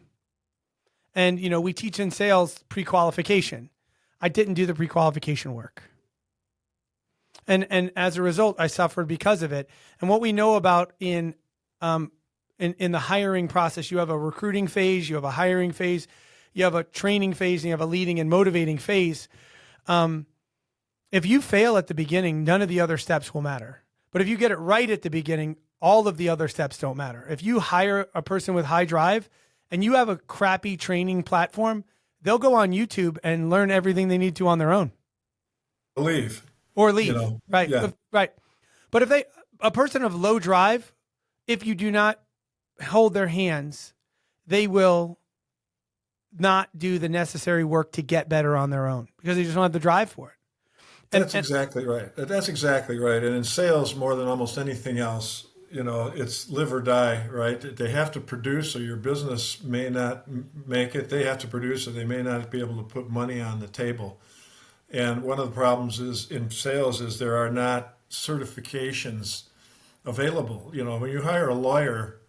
And, we teach in sales pre-qualification. I didn't do the pre-qualification work. And as a result, I suffered because of it. And what we know about in the hiring process, you have a recruiting phase, you have a hiring phase, you have a training phase, and you have a leading and motivating phase. If you fail at the beginning, none of the other steps will matter. But if you get it right at the beginning, all of the other steps don't matter. If you hire a person with high drive and you have a crappy training platform, they'll go on YouTube and learn everything they need to on their own. Leave. Right. Yeah. Right. But if a person of low drive, if you do not hold their hands, they will not do the necessary work to get better on their own because they just don't have the drive for it. That's exactly right. That's exactly right. And in sales, more than almost anything else, it's live or die, right? They have to produce or your business may not make it. They have to produce or they may not be able to put money on the table. And one of the problems is in sales is there are not certifications available. When you hire a lawyer,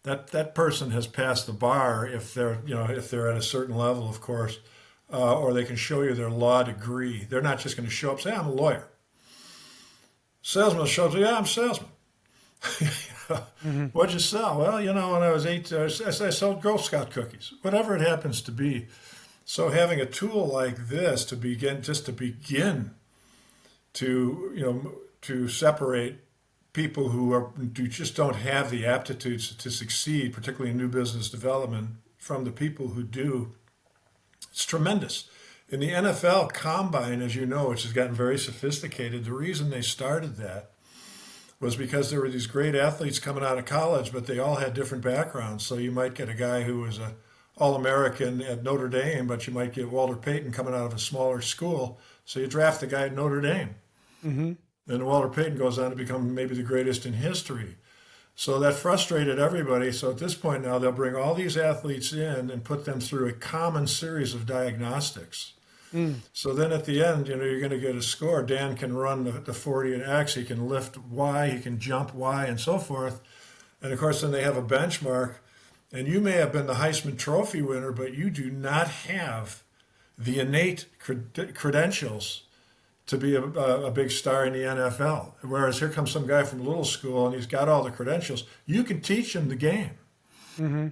that person has passed the bar if they're at a certain level, of course, or they can show you their law degree. They're not just going to show up and say, I'm a lawyer. Salesman will show up and say, yeah, I'm a salesman. What'd you sell? Well, when I was 8, I sold Girl Scout cookies, whatever it happens to be. So having a tool like this to begin to separate people who just don't have the aptitudes to succeed, particularly in new business development, from the people who do, it's tremendous. In the NFL Combine, as you know, which has gotten very sophisticated, the reason they started that was because there were these great athletes coming out of college, but they all had different backgrounds. So you might get a guy who was a All-American at Notre Dame, but you might get Walter Payton coming out of a smaller school. So you draft the guy at Notre Dame. Mm-hmm. And Walter Payton goes on to become maybe the greatest in history. So that frustrated everybody. So at this point now, they'll bring all these athletes in and put them through a common series of diagnostics. So then at the end, you're going to get a score. Dan can run the 40 and X. He can lift Y. He can jump Y and so forth. And of course, then they have a benchmark. And you may have been the Heisman Trophy winner, but you do not have the innate credentials to be a big star in the NFL. Whereas here comes some guy from little school and he's got all the credentials. You can teach him the game. Mm-hmm.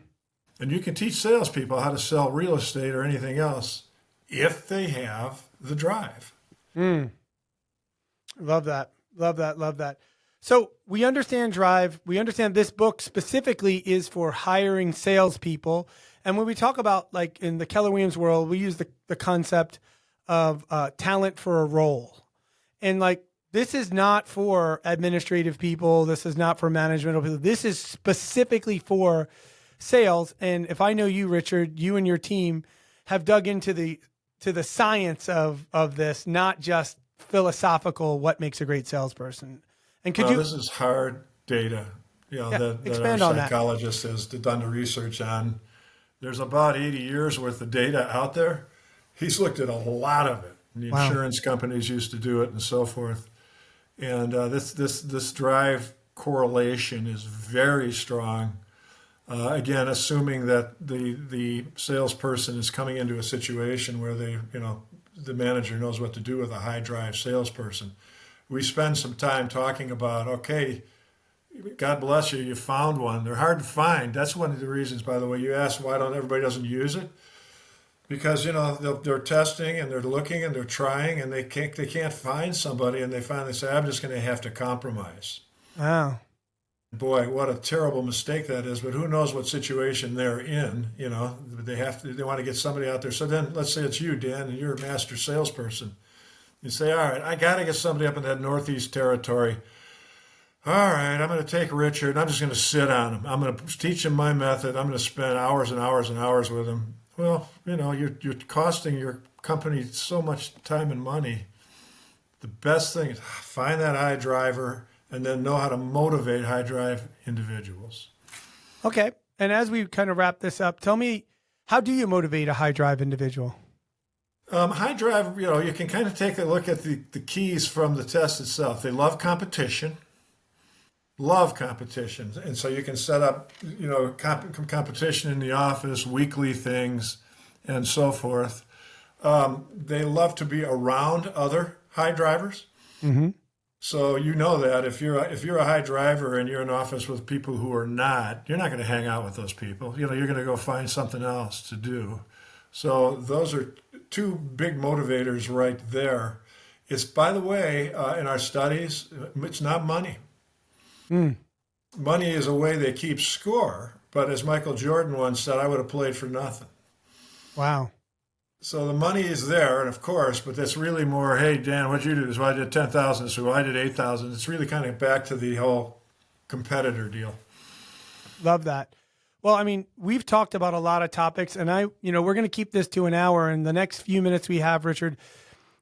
And you can teach salespeople how to sell real estate or anything else if they have the drive. Love that. Love that. Love that. So we understand drive. We understand this book specifically is for hiring salespeople. And when we talk about, like in the Keller Williams world, we use the concept of talent for a role. And like, this is not for administrative people. This is not for management people. This is specifically for sales. And if I know you, Richard, you and your team have dug into the science of this, not just philosophical, what makes a great salesperson. And could you? This is hard data, that our psychologist has done the research on. There's about 80 years worth of data out there. He's looked at a lot of it. The insurance companies used to do it and so forth. And this drive correlation is very strong. Again, assuming that the salesperson is coming into a situation where the manager knows what to do with a high drive salesperson. We spend some time talking about, okay, God bless you, you found one. They're hard to find. That's one of the reasons, by the way, you asked why don't everybody doesn't use it? Because they're testing and they're looking and they're trying and they can't find somebody, and they finally say, I'm just going to have to compromise. Wow. Boy, what a terrible mistake that is. But who knows what situation they're in? They want to get somebody out there. So then, let's say it's you, Dan, and you're a master salesperson. You say, all right, I got to get somebody up in that Northeast territory. All right, I'm going to take Richard, and I'm just going to sit on him. I'm going to teach him my method. I'm going to spend hours and hours and hours with him. Well, you're costing your company so much time and money. The best thing is find that high driver and then know how to motivate high drive individuals. Okay. And as we kind of wrap this up, tell me, how do you motivate a high drive individual? High drive, you can kind of take a look at the keys from the test itself. They love competition. And so you can set up, competition in the office, weekly things, and so forth. They love to be around other high drivers. Mm-hmm. So that if you're a high driver and you're in office with people who are not, you're not going to hang out with those people. You're going to go find something else to do. So those are two big motivators right there. It's, by the way, in our studies, it's not money. Money is a way they keep score, but as Michael Jordan once said, I would have played for nothing. Wow. So the money is there, and of course, but that's really more, hey, Dan, what'd you do? So I did 10,000, so I did 8,000. It's really kind of back to the whole competitor deal. Love that. Well, I mean, we've talked about a lot of topics, and we're going to keep this to an hour. And the next few minutes we have, Richard,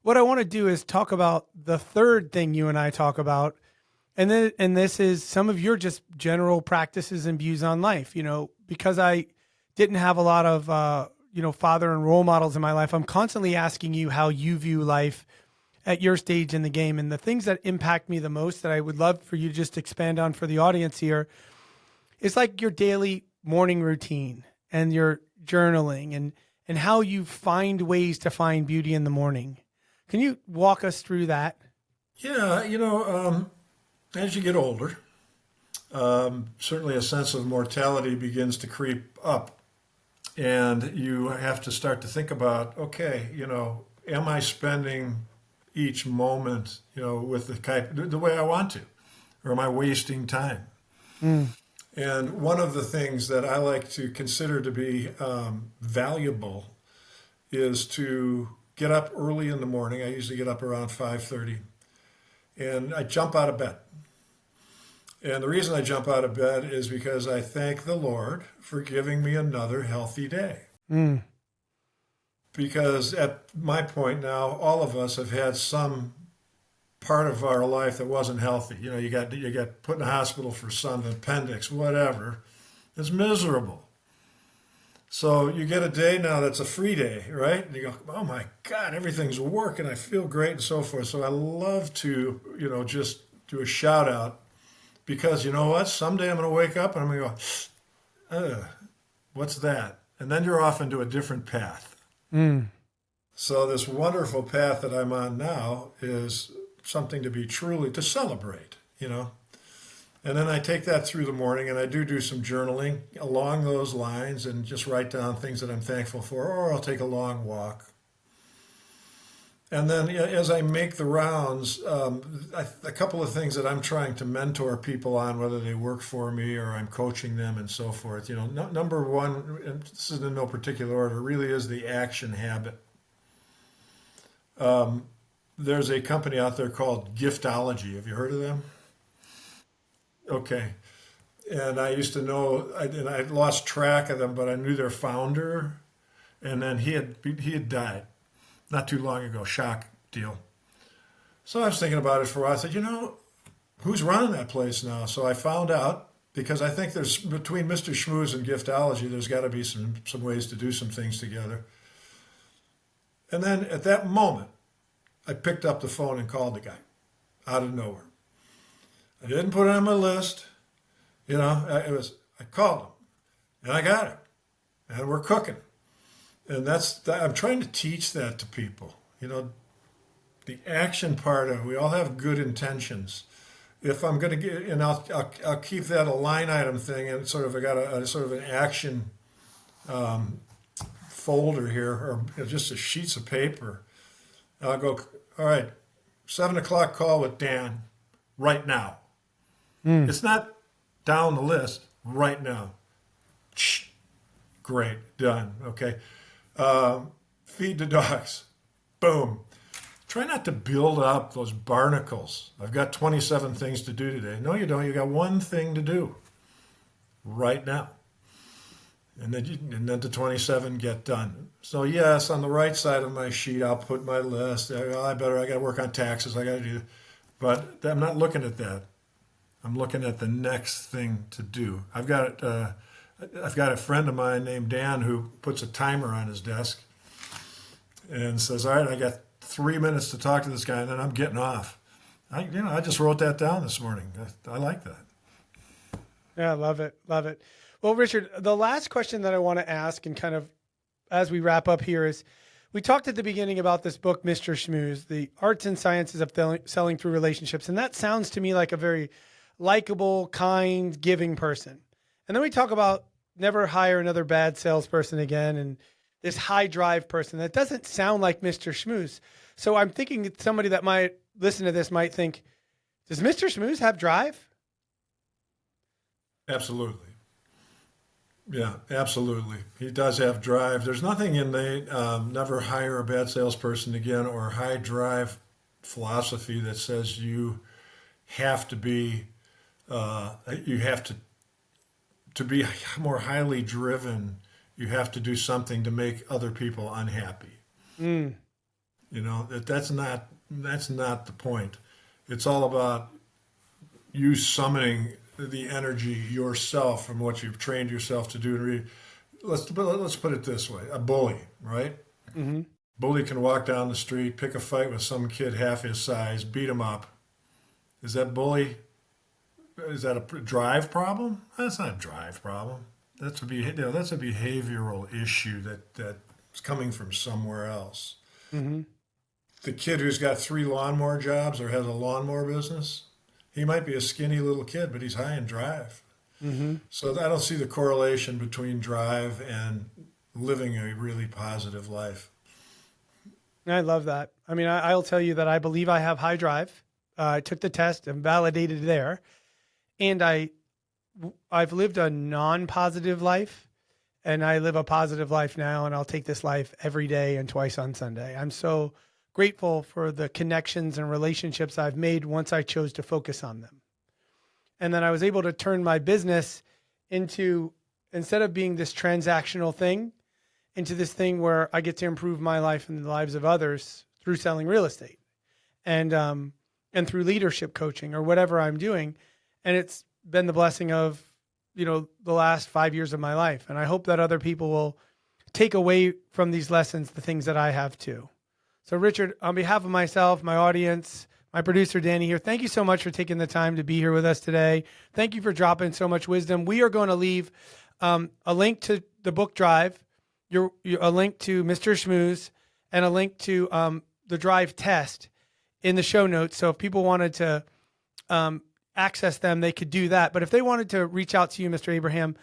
what I want to do is talk about the third thing you and I talk about. And this is some of your just general practices and views on life. Because I didn't have a lot of, father and role models in my life, I'm constantly asking you how you view life at your stage in the game. And the things that impact me the most that I would love for you to just expand on for the audience here is like your daily morning routine and your journaling and how you find ways to find beauty in the morning. Can you walk us through that? Yeah, as you get older, certainly a sense of mortality begins to creep up. And you have to start to think about, okay, am I spending each moment, with the way I want to? Or am I wasting time? And one of the things that I like to consider to be valuable is to get up early in the morning. I usually get up around 5:30, and I jump out of bed. And the reason I jump out of bed is because I thank the Lord for giving me another healthy day. Because at my point now, all of us have had some part of our life that wasn't healthy. You got put in the hospital for some appendix, whatever. It's miserable. So you get a day now that's a free day, right? And you go, oh my God, everything's working. I feel great and so forth. So I love to, just do a shout out. Because you know what? Someday I'm going to wake up and I'm going to go, what's that? And then you're off into a different path. So this wonderful path that I'm on now is something to celebrate, And then I take that through the morning and I do some journaling along those lines and just write down things that I'm thankful for, or I'll take a long walk. And then as I make the rounds, a couple of things that I'm trying to mentor people on, whether they work for me or I'm coaching them and so forth. Number one, and this is in no particular order, really is the action habit. There's a company out there called Giftology. Have you heard of them? Okay. And I used to know, and I lost track of them, but I knew their founder, and then he had died not too long ago. Shock deal. So I was thinking about it for a while. I said, who's running that place now? So I found out, because I think there's, between Mr. Shmooze and Giftology, there's got to be some ways to do some things together. And then at that moment, I picked up the phone and called the guy out of nowhere. I didn't put it on my list. I called him. And I got it. And we're cooking. And I'm trying to teach that to people. The action part of it, we all have good intentions. If I'm going to get, and I'll keep that a line item thing, and I got a sort of an action folder here, or just a sheets of paper. I'll go, all right, 7 o'clock call with Dan right now. It's not down the list right now. Great, done. Okay. Feed the dogs. Boom. Try not to build up those barnacles. I've got 27 things to do today. No, you don't. You got one thing to do right now. And then the 27 get done. So yes, on the right side of my sheet, I'll put my list. I got to work on taxes. I got to do, but I'm not looking at that. I'm looking at the next thing to do. I've got a friend of mine named Dan who puts a timer on his desk and says, all right, I got 3 minutes to talk to this guy, and then I'm getting off. I just wrote that down this morning. I like that. Yeah, I love it. Love it. Well, Richard, the last question that I want to ask, and kind of as we wrap up here, is we talked at the beginning about this book, Mr. Shmooze, the arts and sciences of selling through relationships. And that sounds to me like a very likable, kind, giving person. And then we talk about never hire another bad salesperson again, and this high drive person. That doesn't sound like Mr. Shmooze. So I'm thinking that somebody that might listen to this might think, does Mr. Shmooze have drive? Absolutely. Yeah, absolutely. He does have drive. There's nothing in the never hire a bad salesperson again or high drive philosophy that says you have to be to be more highly driven. You have to do something to make other people unhappy. That's not the point. It's all about you summoning the energy yourself from what you've trained yourself to do. Let's put it this way: a bully, right? Mm-hmm. Bully can walk down the street, pick a fight with some kid half his size, beat him up. Is that bully? Is that a drive problem? That's not a drive problem. That's a behavioral issue that's coming from somewhere else. Mm-hmm. The kid who's got 3 lawnmower jobs or has a lawnmower business, he might be a skinny little kid, but he's high in drive. Mm-hmm. So I don't see the correlation between drive and living a really positive life. I love that. I mean, I'll tell you that I believe I have high drive. I took the test and validated there. And I've lived a non-positive life, and I live a positive life now, and I'll take this life every day and twice on Sunday. I'm so grateful for the connections and relationships I've made once I chose to focus on them. And then I was able to turn my business into, instead of being this transactional thing, into this thing where I get to improve my life and the lives of others through selling real estate and through leadership coaching or whatever I'm doing. And it's been the blessing of, the last 5 years of my life. And I hope that other people will take away from these lessons the things that I have too. So Richard, on behalf of myself, my audience, my producer, Danny here, thank you so much for taking the time to be here with us today. Thank you for dropping so much wisdom. We are going to leave a link to the book Drive, a link to Mr. Shmooze, and a link to the Drive test in the show notes. So if people wanted to access them, they could do that. But if they wanted to reach out to you, Mr. Abraham,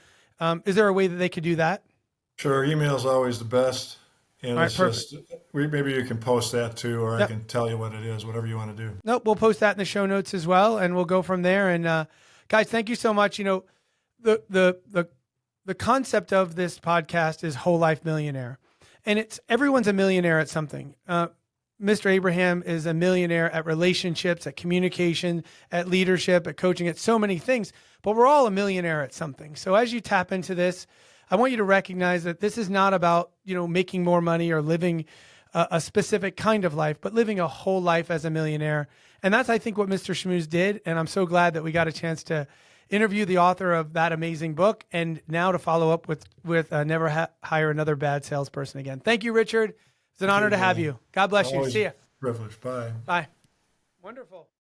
is there a way that they could do that? Sure. Email is always the best. And all right, perfect. Maybe you can post that too, or I can tell you what it is, whatever you want to do. Nope, we'll post that in the show notes as well, and we'll go from there. And guys, thank you so much. The concept of this podcast is Whole Life Millionaire, and everyone's a millionaire at something. Mr. Abraham is a millionaire at relationships, at communication, at leadership, at coaching, at so many things, but we're all a millionaire at something. So as you tap into this, I want you to recognize that this is not about, making more money or living a specific kind of life, but living a whole life as a millionaire. And that's, I think, what Mr. Shmooze did. And I'm so glad that we got a chance to interview the author of that amazing book, and now to follow up with Never Hire Another Bad Salesperson Again. Thank you, Richard. It's an honor to have you. God bless you. See ya. Privilege. Bye. Bye. Wonderful.